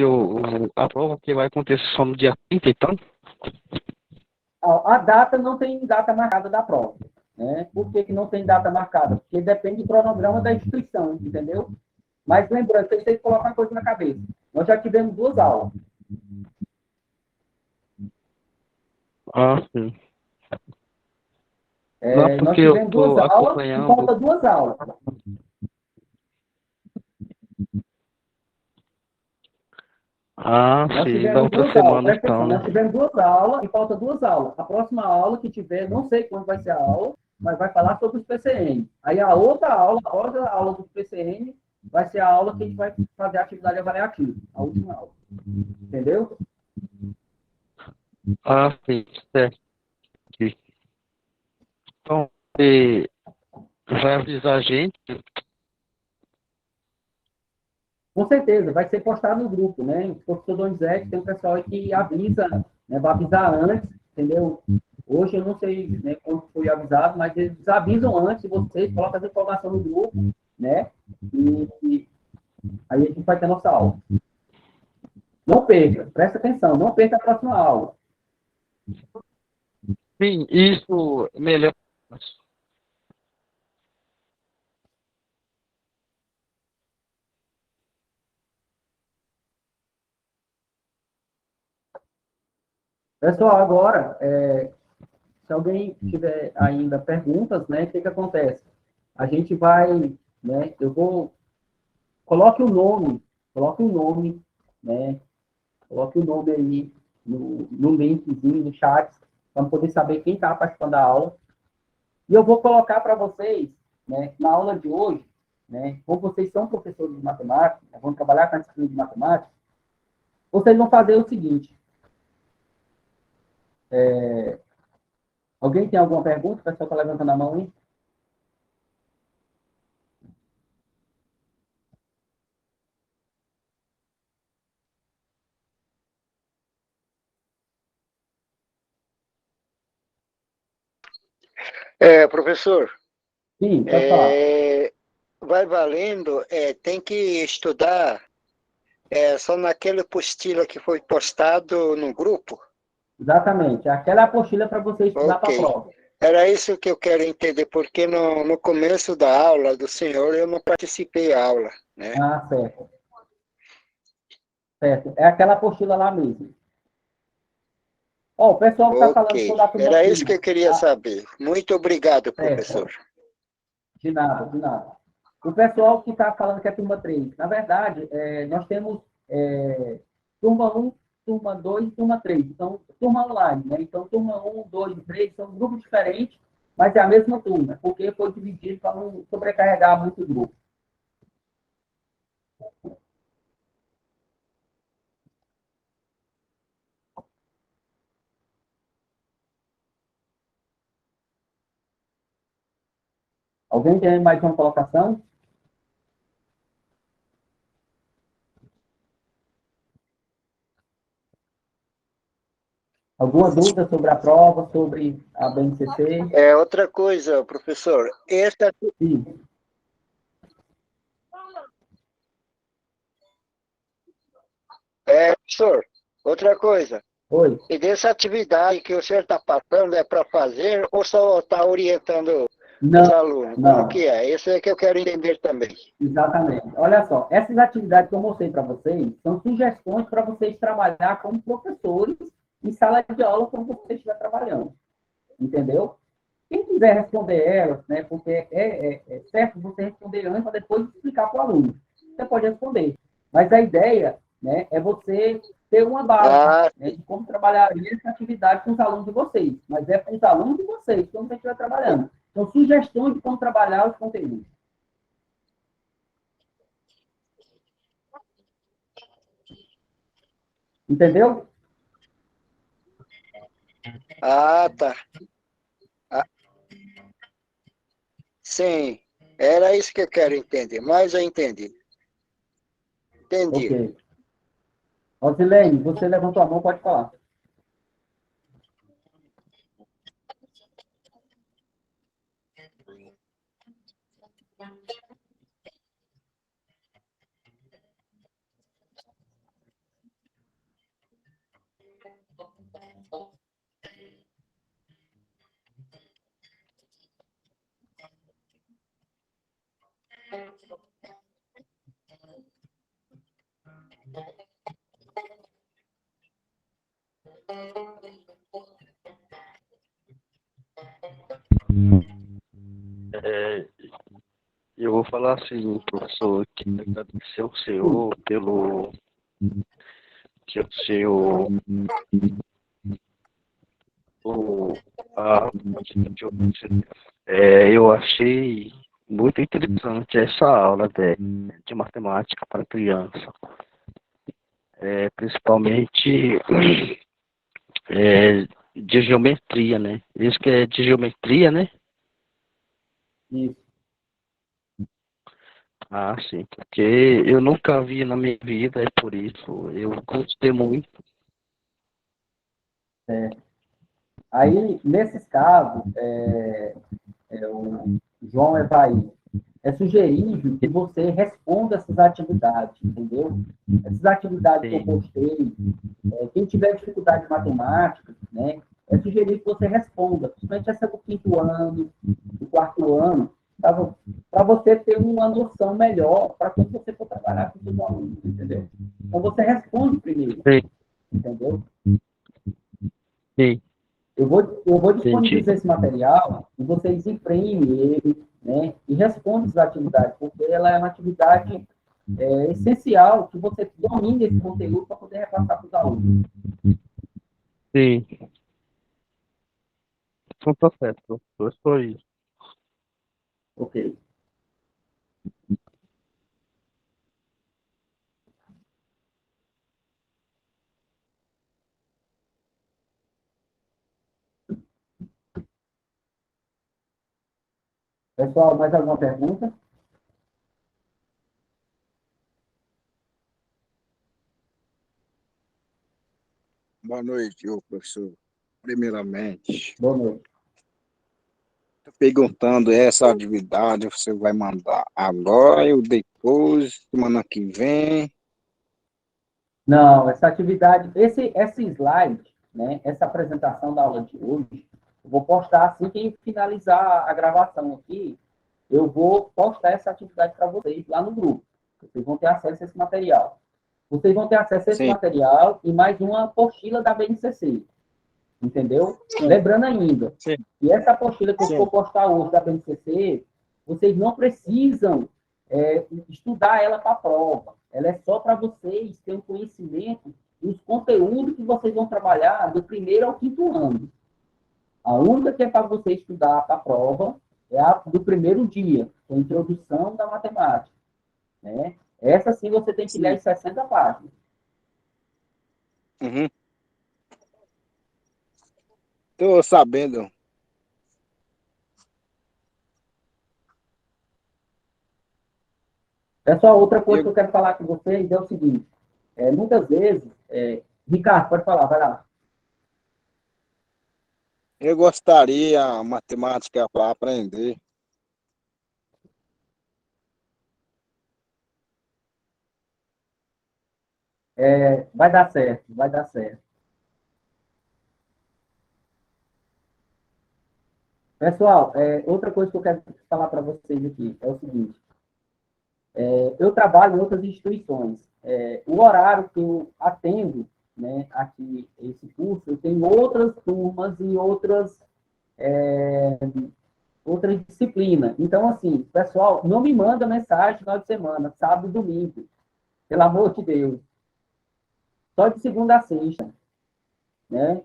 a prova que vai acontecer só no dia 30, então? A data não tem data marcada da prova. Né? Por que, que não tem data marcada? Porque depende do cronograma da instituição, entendeu? Mas lembrando, vocês têm que colocar uma coisa na cabeça. Nós já tivemos 2 aulas. Ah, sim. Não, Nós porque eu tivemos 2 tô aulas e acompanhando. falta 2 aulas. Ah, Nós sim, na tivemos outra 2 aulas, semana, presta então, atenção, né? nós tivemos 2 aulas e falta 2 aulas. A próxima aula que tiver, não sei quando vai ser a aula, mas vai falar sobre os PCN. Aí a outra aula, após a aula do PCN, vai ser a aula que a gente vai fazer a atividade avaliativa, a última aula. Entendeu? Ah, sim, certo. Então, você vai avisar a gente? Com certeza, vai ser postado no grupo, né? O professor Donizete tem um pessoal aí que avisa, né? Vai avisar antes, entendeu? Hoje eu não sei, né, quando foi avisado, mas eles avisam antes de vocês, colocam as informações no grupo, né? E aí a gente vai ter nossa aula. Não perca, presta atenção, não perca a próxima aula. Sim, isso melhor. Pessoal, agora, se alguém tiver ainda perguntas, né, o que acontece? A gente vai, né, coloque o nome, né, coloque o nome aí no linkzinho, no chat, para poder saber quem está participando da aula. E eu vou colocar para vocês, né, na aula de hoje, né, como vocês são professores de matemática, vão trabalhar com a disciplina de matemática, vocês vão fazer o seguinte. Alguém tem alguma pergunta? O pessoal está levantando a mão aí. Professor, Sim, pode falar. vai valendo, tem que estudar só naquela apostila que foi postado no grupo? Exatamente. Aquela apostila para você estudar para a Ok. prova. Era isso que eu quero entender, porque no começo da aula do senhor eu não participei da aula, né? Ah, certo. Certo. É aquela apostila lá mesmo. Ó, o pessoal que está falando sobre a Ok. turma Era isso que 3. eu queria saber. Muito obrigado, professor. Certo. De nada, de nada. O pessoal que está falando que é turma 3, na verdade, nós temos turma 1, turma 2 e turma 3. Então, turma online, né? Então, turma 1, 2 e 3 são grupos diferentes, mas é a mesma turma, porque foi dividido para não sobrecarregar muito o grupo. Alguém tem mais uma colocação? Alguma dúvida sobre a prova, sobre a BNCC? Outra coisa, professor. Sim. Professor, outra coisa. Oi. E dessa atividade que o senhor está passando é para fazer ou só está orientando os alunos? Como que é? Isso é que eu quero entender também. Exatamente. Olha só, essas atividades que eu mostrei para vocês são sugestões para vocês trabalhar como professores em sala de aula quando você estiver trabalhando. Entendeu? Quem quiser responder elas, né, porque é certo você responder antes para depois explicar para o aluno. Você pode responder. Mas a ideia, né, é você ter uma base né, de como trabalhar essa atividade com os alunos de vocês. Mas é com os alunos de vocês, quando você estiver trabalhando. São sugestões de como trabalhar os conteúdos. Entendeu? Ah, tá. Sim, era isso que eu quero entender, mas eu entendi. Entendi. Ok. Rosilene, você levantou a mão, pode falar. É, eu vou falar assim, professor, que agradecer ao senhor pelo que o senhor o, a, eu achei muito interessante essa aula de matemática para criança, principalmente de geometria, né? Isso que é de geometria, né? Isso. Ah, sim, porque eu nunca vi na minha vida, é por isso. Eu gostei muito. Aí, nesses casos, o João Evaí, é sugerível que você responda essas atividades, entendeu? Essas atividades que eu postei, quem tiver dificuldade de matemática, né, é sugerível que você responda, principalmente essa do quinto ano, do quarto ano, para você ter uma noção melhor para quando você for trabalhar com seus alunos, entendeu? Então, você responde primeiro, Sim, entendeu? sim, Eu vou disponibilizar entendi. esse material e vocês imprimem ele, né, e respondem as atividades, porque ela é uma atividade essencial que você domine esse conteúdo para poder repassar para os alunos. Sim, então tá certo, professor, foi isso. Ok. Pessoal, mais alguma pergunta? Boa noite, ô professor. Primeiramente, Boa noite. tô perguntando essa atividade você vai mandar agora ou depois, semana que vem? Não, essa atividade, esse slide, né, essa apresentação da aula de hoje, eu vou postar assim que finalizar a gravação aqui, eu vou postar essa atividade para vocês lá no grupo. Vocês vão ter acesso a esse material. Vocês vão ter acesso a esse Sim, material e mais uma apostila da BNCC, entendeu? sim, Lembrando ainda, sim, e essa apostila que eu sim. vou postar hoje da BNCC, vocês não precisam estudar ela para a prova. Ela é só para vocês terem um conhecimento dos conteúdos que vocês vão trabalhar do primeiro ao quinto ano. A única que é para você estudar para a prova é a do primeiro dia, que é a introdução da matemática, né? Essa sim você tem que ler Sim. as 60 páginas. Uhum. Tô sabendo. Pessoal, outra coisa que Eu, eu quero falar com vocês é o seguinte, muitas vezes, Ricardo, pode falar, vai lá. eu gostaria a matemática para aprender. Vai dar certo, vai dar certo. Pessoal, outra coisa que eu quero falar para vocês aqui é o seguinte, eu trabalho em outras instituições. O horário que eu atendo, né, aqui, esse curso, eu tenho outras turmas e outras disciplinas. Então, assim, pessoal, não me manda mensagem no final de semana, sábado e domingo, pelo amor de Deus. Só de segunda a sexta, né?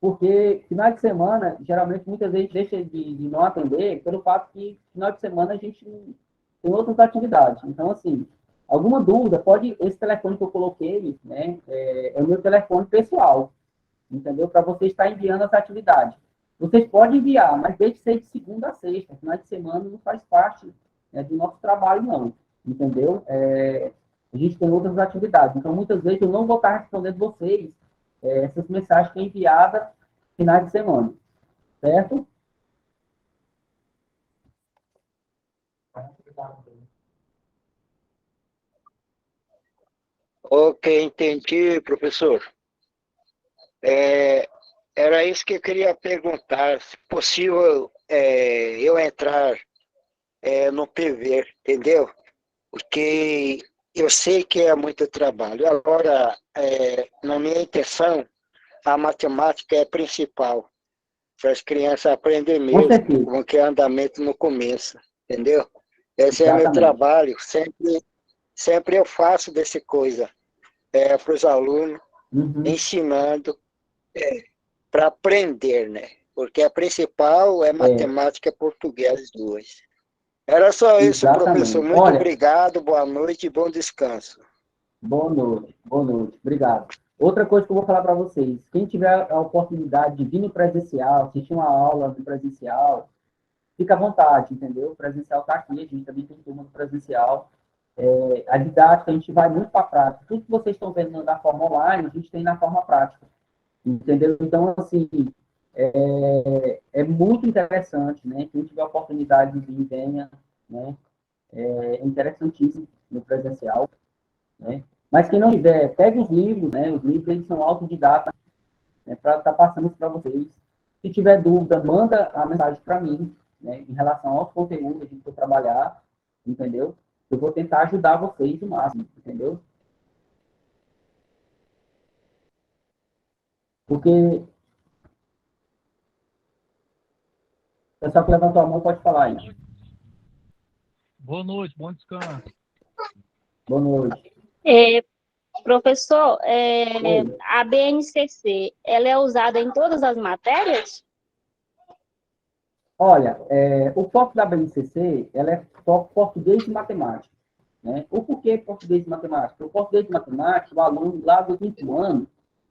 Porque final de semana, geralmente, muitas vezes deixa de não atender pelo fato que final de semana a gente tem outras atividades. Então, assim, alguma dúvida, esse telefone que eu coloquei, né, é o meu telefone pessoal, entendeu? Para você estar enviando as atividades. Vocês podem enviar, mas deixe ser de segunda a sexta. Final de semana não faz parte, né, do nosso trabalho, não, entendeu? A gente tem outras atividades. Então, muitas vezes, eu não vou estar respondendo vocês essas mensagens que enviadas finais de semana, certo? Ok, entendi, professor. Era isso que eu queria perguntar, se possível eu entrar no PV, entendeu? Porque eu sei que é muito trabalho. Agora, na minha intenção, a matemática é principal, para as crianças aprenderem Com mesmo, certeza, com que é andamento no começo, entendeu? Esse é meu exatamente. trabalho, sempre eu faço dessa coisa para os alunos, Uhum, ensinando para aprender, né? Porque a principal é é, matemática e português, as duas. Era só isso, professor. exatamente. Muito Olha, obrigado, boa noite e bom descanso. boa noite, boa noite, obrigado. Outra coisa que eu vou falar para vocês, quem tiver a oportunidade de vir no presencial, assistir uma aula no presencial, fica à vontade, entendeu? O presencial está aqui, a gente também tem turma no presencial. A didática, a gente vai muito para a prática. Tudo que vocês estão vendo da forma online, a gente tem na forma prática, entendeu? Então, assim, é muito interessante, né? Quem tiver a oportunidade de vir, venha, né? É interessantíssimo no presencial, né? Mas quem não tiver, pegue os livros, né? Os livros, eles são autodidatas, né? Para estar passando isso para vocês. Se tiver dúvida, manda a mensagem para mim, né? Em relação aos conteúdos que a gente for trabalhar, entendeu? Eu vou tentar ajudar vocês o máximo, entendeu? Porque o pessoal que levantou a mão pode falar aí. Boa noite, bom descanso. Boa noite. Professor, Oi. a BNCC, ela é usada em todas as matérias? Olha, o foco da BNCC, ela é foco português e matemática, né? O porquê português e matemática? O português e matemática, o aluno lá do quinto ano,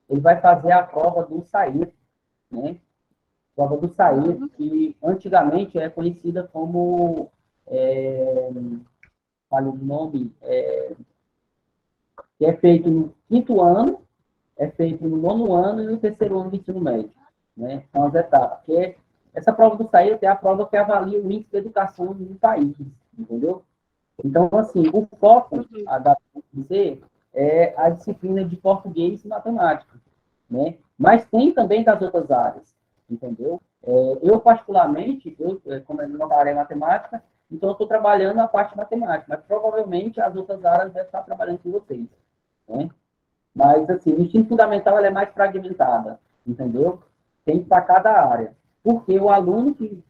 ele vai fazer a prova do SAIR, né? Prova do SAIR, que antigamente é conhecida como, fale o nome, que é feito no quinto ano, é feito no nono ano e no terceiro ano do ensino médio, né? São as etapas. Essa prova do SAIR é a prova que avalia o índice de educação no país, entendeu? Então, assim, o foco da UFC é a disciplina de português e matemática, né? Mas tem também das outras áreas, entendeu? Eu, particularmente, como a minha área é matemática, então eu estou trabalhando a parte matemática, mas provavelmente as outras áreas devem estar trabalhando com vocês, né? Mas, assim, o ensino fundamental ela é mais fragmentada, entendeu? Tem para cada área. Porque o aluno que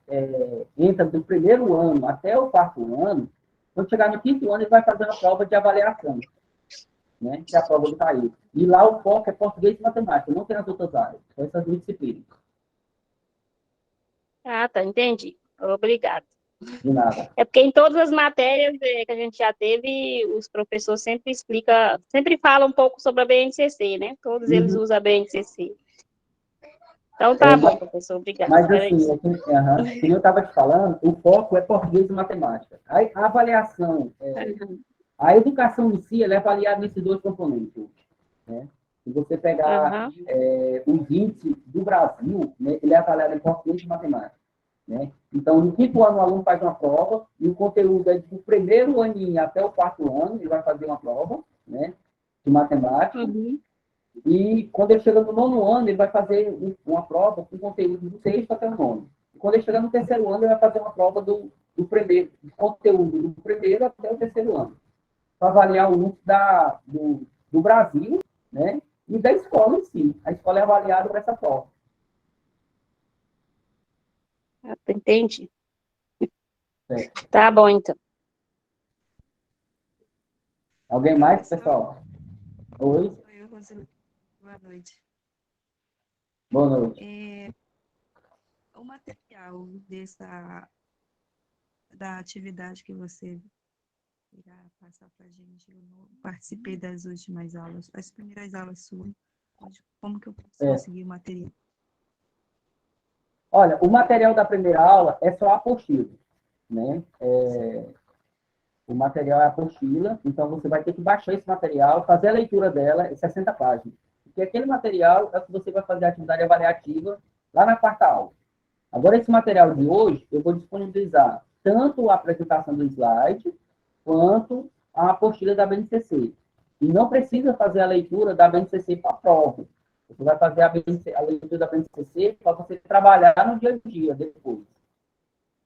entra do primeiro ano até o quarto ano, quando chegar no quinto ano, ele vai fazer uma prova de avaliação, né? Que é a prova do CAI. E lá o foco é português e matemática, não tem as outras áreas, são essas duas disciplinas. Ah, tá, entendi. Obrigada. De nada. É porque em todas as matérias que a gente já teve, os professores sempre explicam, sempre falam um pouco sobre a BNCC, né? Todos eles Uhum. usam a BNCC. Então tá bom, professor, obrigada. Mas, Era assim, isso. como eu estava te falando, o foco é português e matemática. A avaliação, a educação em si, ela é avaliada nesses dois componentes, né? Se você pegar os índices do Brasil, né, ele é avaliado em português e matemática, né? Então, no quinto ano, o aluno faz uma prova, e o conteúdo é do primeiro aninho até o quarto ano, ele vai fazer uma prova, né, de matemática, e quando ele chega no nono ano, ele vai fazer uma prova com conteúdo do sexto até o nono. E quando ele chegar no terceiro ano, ele vai fazer uma prova do primeiro, do conteúdo do primeiro até o terceiro ano, para avaliar o índice do Brasil, né, e da escola em si. A escola é avaliada por essa prova. Entendi. Certo. Tá bom, então. Alguém mais, pessoal? Oi? Oi, Roseli. Boa noite. Boa noite. O material da atividade que você irá passar para a gente, eu não participei das últimas aulas, as primeiras aulas suas, como que eu posso conseguir o material? Olha, o material da primeira aula é só a apostila, né? O material é a apostila, então você vai ter que baixar esse material, fazer a leitura dela, é 60 páginas. Porque aquele material é o que você vai fazer a atividade avaliativa lá na quarta aula. Agora, esse material de hoje, eu vou disponibilizar tanto a apresentação do slide, quanto a apostila da BNCC. E não precisa fazer a leitura da BNCC para a prova. Você vai fazer a leitura da BNCC para você trabalhar no dia a dia depois.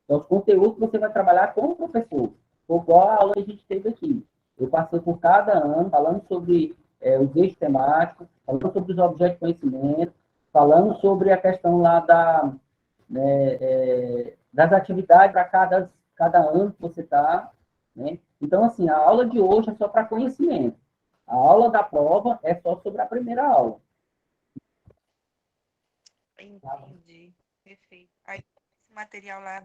Então, os conteúdos você vai trabalhar com o professor. Igual a aula que a gente teve aqui. Eu passei por cada ano falando sobre os eixos temáticos, falando sobre os objetos de conhecimento, falando sobre a questão lá das atividades para cada ano que você está. Né? Então, assim, a aula de hoje é só para conhecimento. A aula da prova é só sobre a primeira aula. Entendi. Perfeito. Aí, esse material lá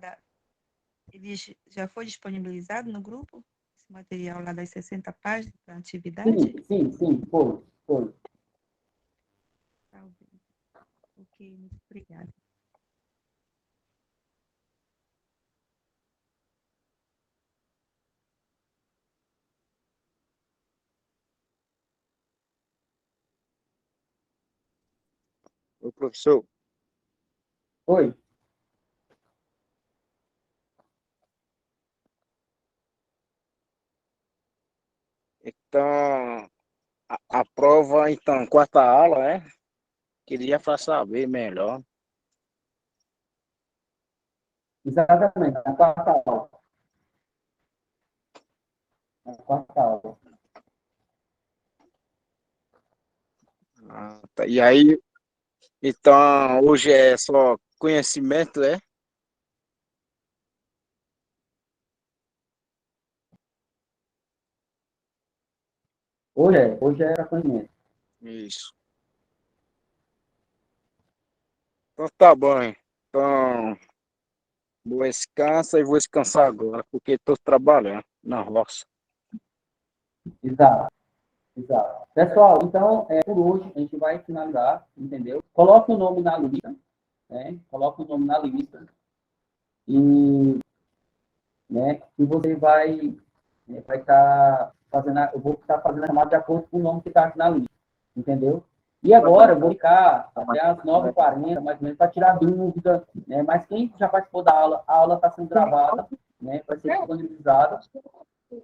ele já foi disponibilizado no grupo? Esse material lá das 60 páginas da atividade? Sim, foi. Tá bem. Ok, muito obrigada. Ô, professor, Oi. então, a prova, então, quarta aula, né? Queria para saber melhor. Exatamente, a quarta aula. A quarta aula. Ah, tá. E aí, então, hoje é só conhecimento, é? Hoje era conhecimento. Isso. Então tá bom, hein? Então, vou descansar e vou descansar agora, porque estou trabalhando na roça. Exato. Pessoal, então, por hoje, a gente vai finalizar, entendeu? Coloque o nome na lista, né? Coloque o nome na lista e, né, e você vai estar fazendo, eu vou estar fazendo a chamada de acordo com o nome que está aqui na lista, entendeu? E agora, eu vou ficar até às 9h40, mais ou menos, para tirar dúvida, né? Mas quem já participou da aula, a aula está sendo gravada, né? Vai ser disponibilizada.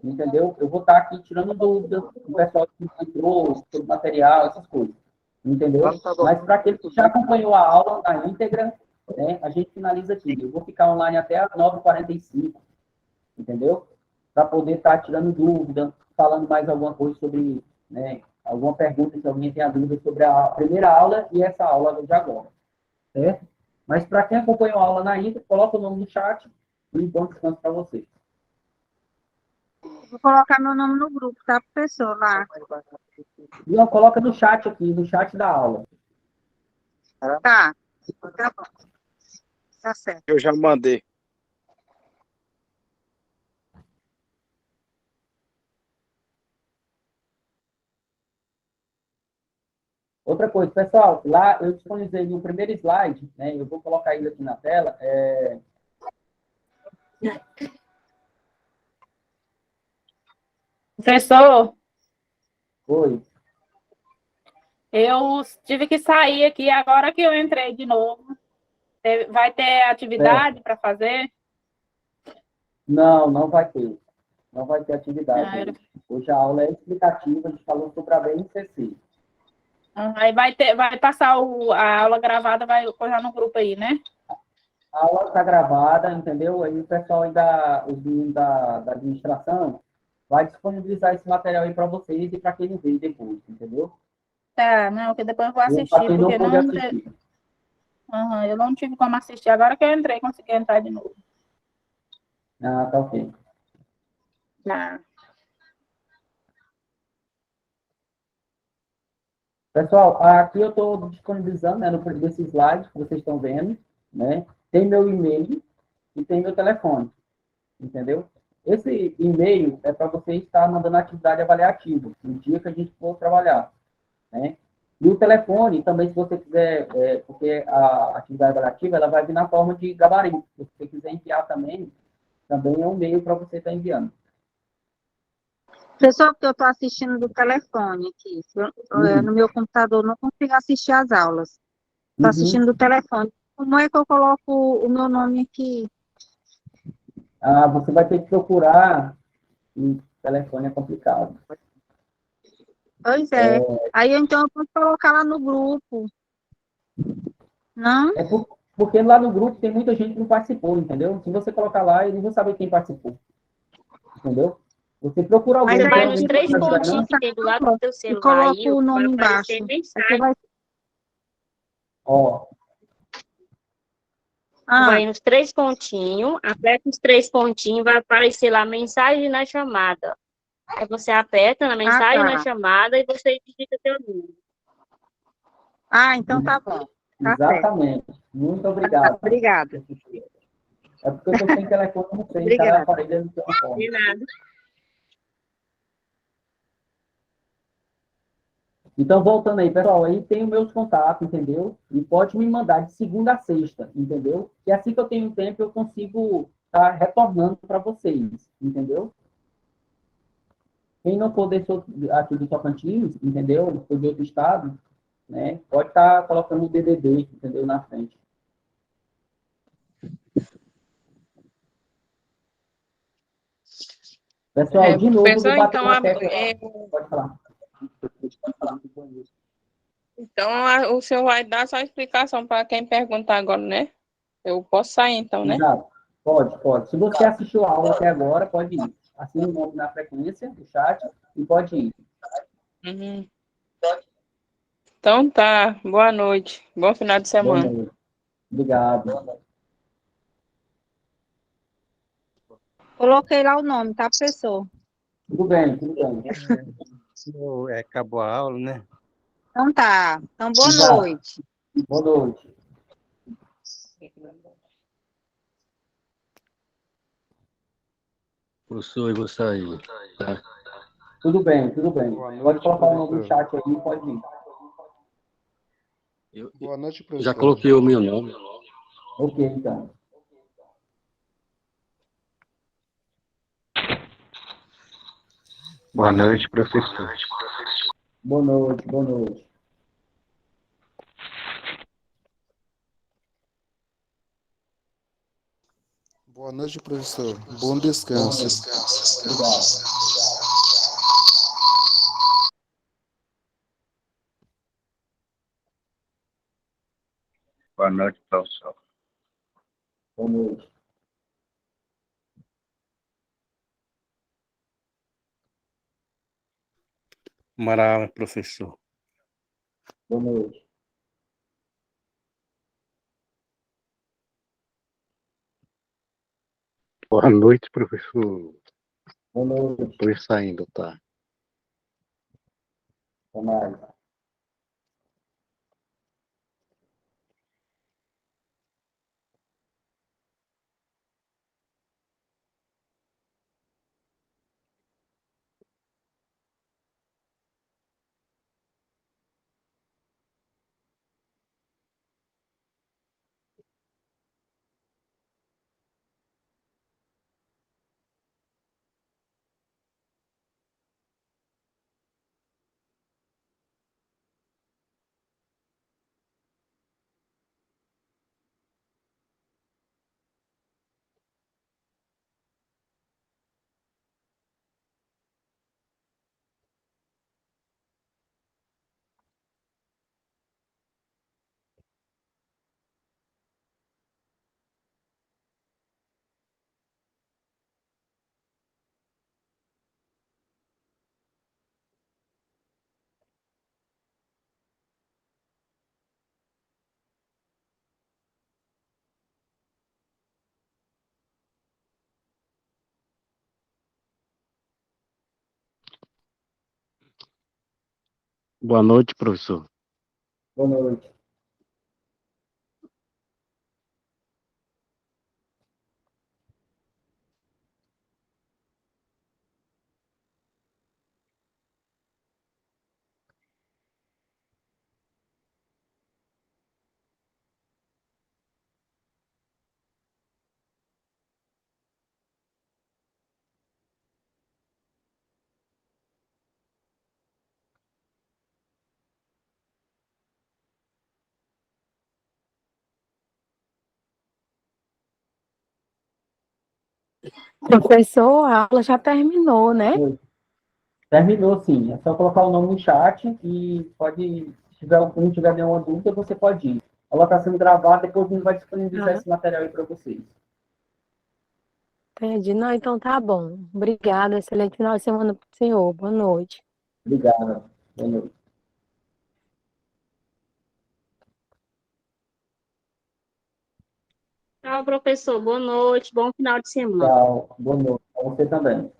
Entendeu? Eu vou estar aqui tirando dúvidas do pessoal que entrou, sobre material, essas coisas. Entendeu? Mas para aquele que já acompanhou a aula na íntegra, né, a gente finaliza aqui. Eu vou ficar online até às 9h45, entendeu? Para poder estar tirando dúvida, falando mais alguma coisa sobre, né, alguma pergunta, se alguém tem a dúvida sobre a primeira aula e essa aula de agora. Certo? Mas para quem acompanhou a aula na íntegra, coloca o nome no chat e um bom descanso para vocês. Vou colocar meu nome no grupo, tá, professor? Lá. Não, coloca no chat aqui, no chat da aula. Tá. Tá bom. Tá certo. Eu já mandei. Outra coisa, pessoal, lá eu disponibilizei no primeiro slide, né, eu vou colocar ele aqui na tela. Professor, Oi. eu tive que sair aqui agora que eu entrei de novo. Vai ter atividade para fazer? Não vai ter. Não vai ter atividade. Ah, Hoje a aula é explicativa, a gente falou sobre a BNCC. Aí vai passar a aula gravada, vai coisar no grupo aí, né? A aula está gravada, entendeu? Aí o pessoal ainda, os meninos da administração, vai disponibilizar esse material aí para vocês e para quem não vê depois, entendeu? Tá, não, que depois eu vou Para assistir, quem porque não puder assistir. eu não tive como assistir. Agora que eu entrei, consegui entrar de novo. Ah, tá ok. Tá. Pessoal, aqui eu estou disponibilizando, né, nesse slide que vocês estão vendo, né? Tem meu e-mail e tem meu telefone, entendeu? Esse e-mail é para você estar mandando atividade avaliativa, no dia que a gente for trabalhar, né? E o telefone, também, se você quiser, porque a atividade avaliativa, ela vai vir na forma de gabarito. Se você quiser enviar também é um e-mail para você estar enviando. Professor, porque eu estou assistindo do telefone aqui. No meu computador não consigo assistir as aulas. Estou assistindo do telefone. Como é que eu coloco o meu nome aqui? Você vai ter que procurar, e o telefone é complicado. Pois é. Aí então eu posso colocar lá no grupo. Não? Porque lá no grupo tem muita gente que não participou, entendeu? Se você colocar lá, eles vão saber quem participou, entendeu? Você procura alguém, Você tem vai alguém nos que três pode ajudar, pontinhos não? que tem do lado do teu E celular aí, coloco o vai nome aparecer embaixo. Aí mensagem. você vai... Ó, Tu vai Ah, nos três pontinhos, aperta os três pontinhos, vai aparecer lá mensagem na chamada. Aí você aperta na mensagem na tá. chamada e você digita teu número. Ah, então tá bom. Tá certo. exatamente. Muito obrigado. Obrigada. É porque eu estou sem telefone, não tem, cada Obrigada. aparelho é no telefone. De nada. Então, voltando aí, pessoal, aí tem os meus contatos, entendeu? E pode me mandar de segunda a sexta, entendeu? E assim que eu tenho tempo, eu consigo estar retornando para vocês, entendeu? Quem não for aqui do Tocantins, entendeu? For de outro estado, né? Pode estar colocando o DDD, entendeu? Na frente. Pessoal, de novo, vou Professor, bater então, uma tecla. Pode falar. o senhor vai dar só a explicação para quem perguntar agora, né? Eu posso sair então, né? Exato. Pode. Se você assistiu a aula até agora, pode ir. Assina o nome na frequência do chat e pode ir. Uhum. Então tá, boa noite, bom final de Boa semana. noite. Obrigado. Coloquei lá o nome, tá, professor? Tudo bem, tudo bem. Acabou a aula, né? Então tá. Então, boa Exato. noite. Boa noite. Professor, eu vou sair, tá? Tudo bem, tudo bem. Boa Pode noite, colocar o nome no professor. chat aí, pode ir. Boa noite, Já professor. coloquei o meu nome. Ok, então. Boa noite, professor. Boa noite, boa noite. Boa noite, professor. Bom descanso. Obrigado. Boa noite, professor. Boa noite. Maravilha, professor. Boa noite. Boa noite, professor. Boa noite. Estou saindo, tá? Até mais. Boa noite, professor. Boa noite. Professor, a aula já terminou, né? Oi. Terminou, sim. É só colocar o nome no chat e pode, se não tiver nenhuma dúvida, você pode ir. Ela está sendo gravada, depois a gente vai disponibilizar esse material aí para vocês. Entendi. Não, então tá bom. Obrigada. Excelente final de semana para o senhor. Boa noite. Obrigado. Boa noite. Tchau, professor. Boa noite. Bom final de semana. Tchau. Boa noite. Para você também.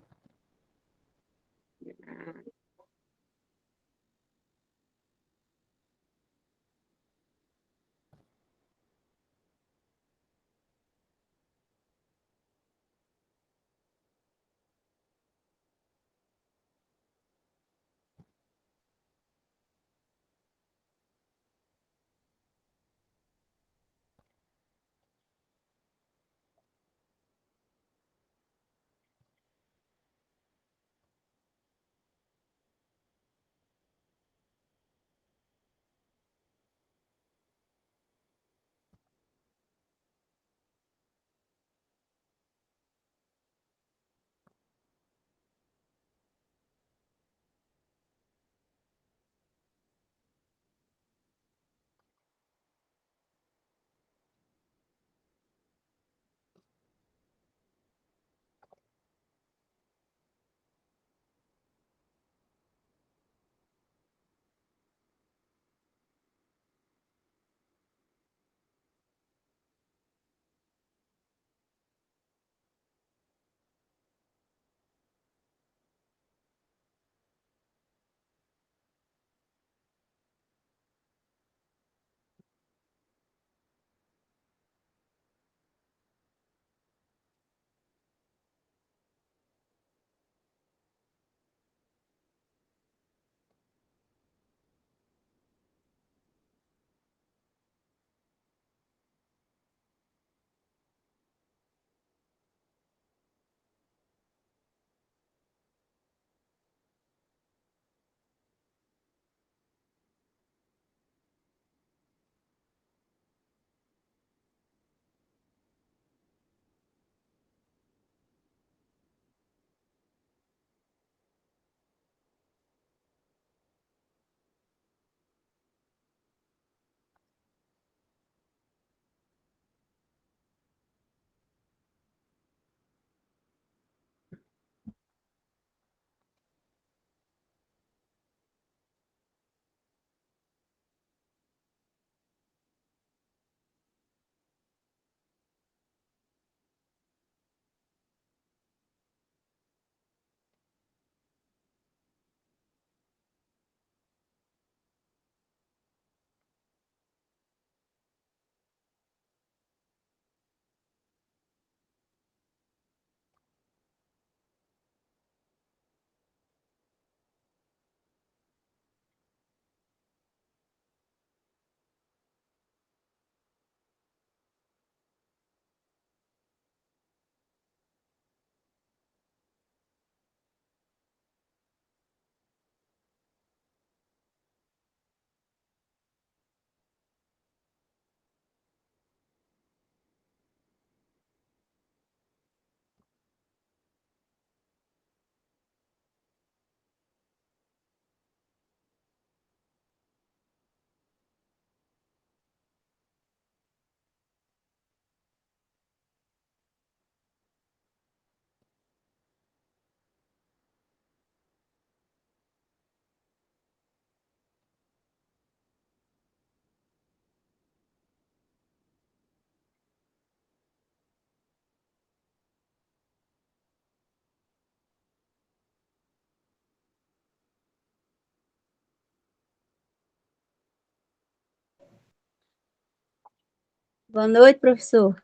Boa noite, professor.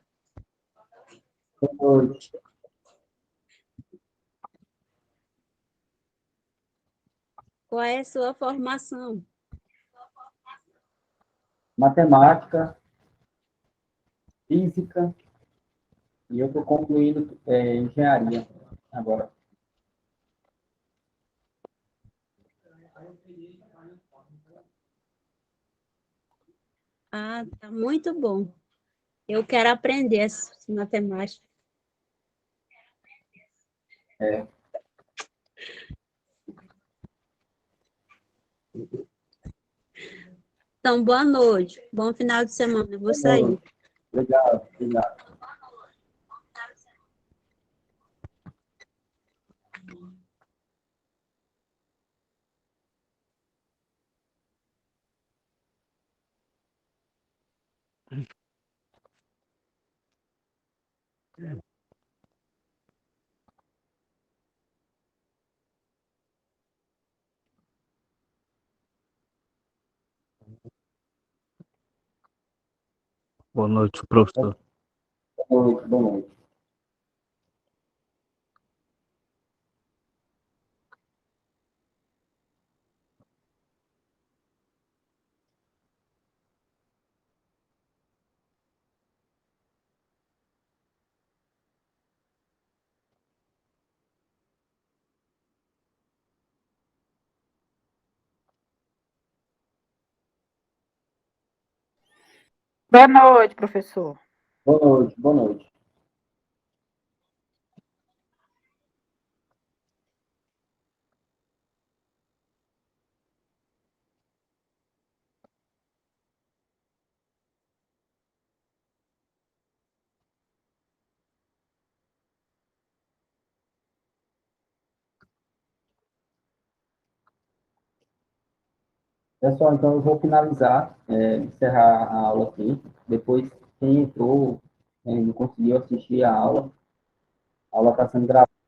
Boa noite. Qual é a sua formação? Matemática, física, e eu estou concluindo engenharia agora. Ah, tá muito bom. Eu quero aprender essa matemática. É. Então, boa noite. Bom final de semana. Eu vou sair. Obrigado, obrigado. Boa noite, professor. Boa noite, boa noite. Boa noite, professor. Boa noite, boa noite. Pessoal, então eu vou finalizar, encerrar a aula aqui. Depois, quem entrou, não conseguiu assistir a aula está sendo gravada.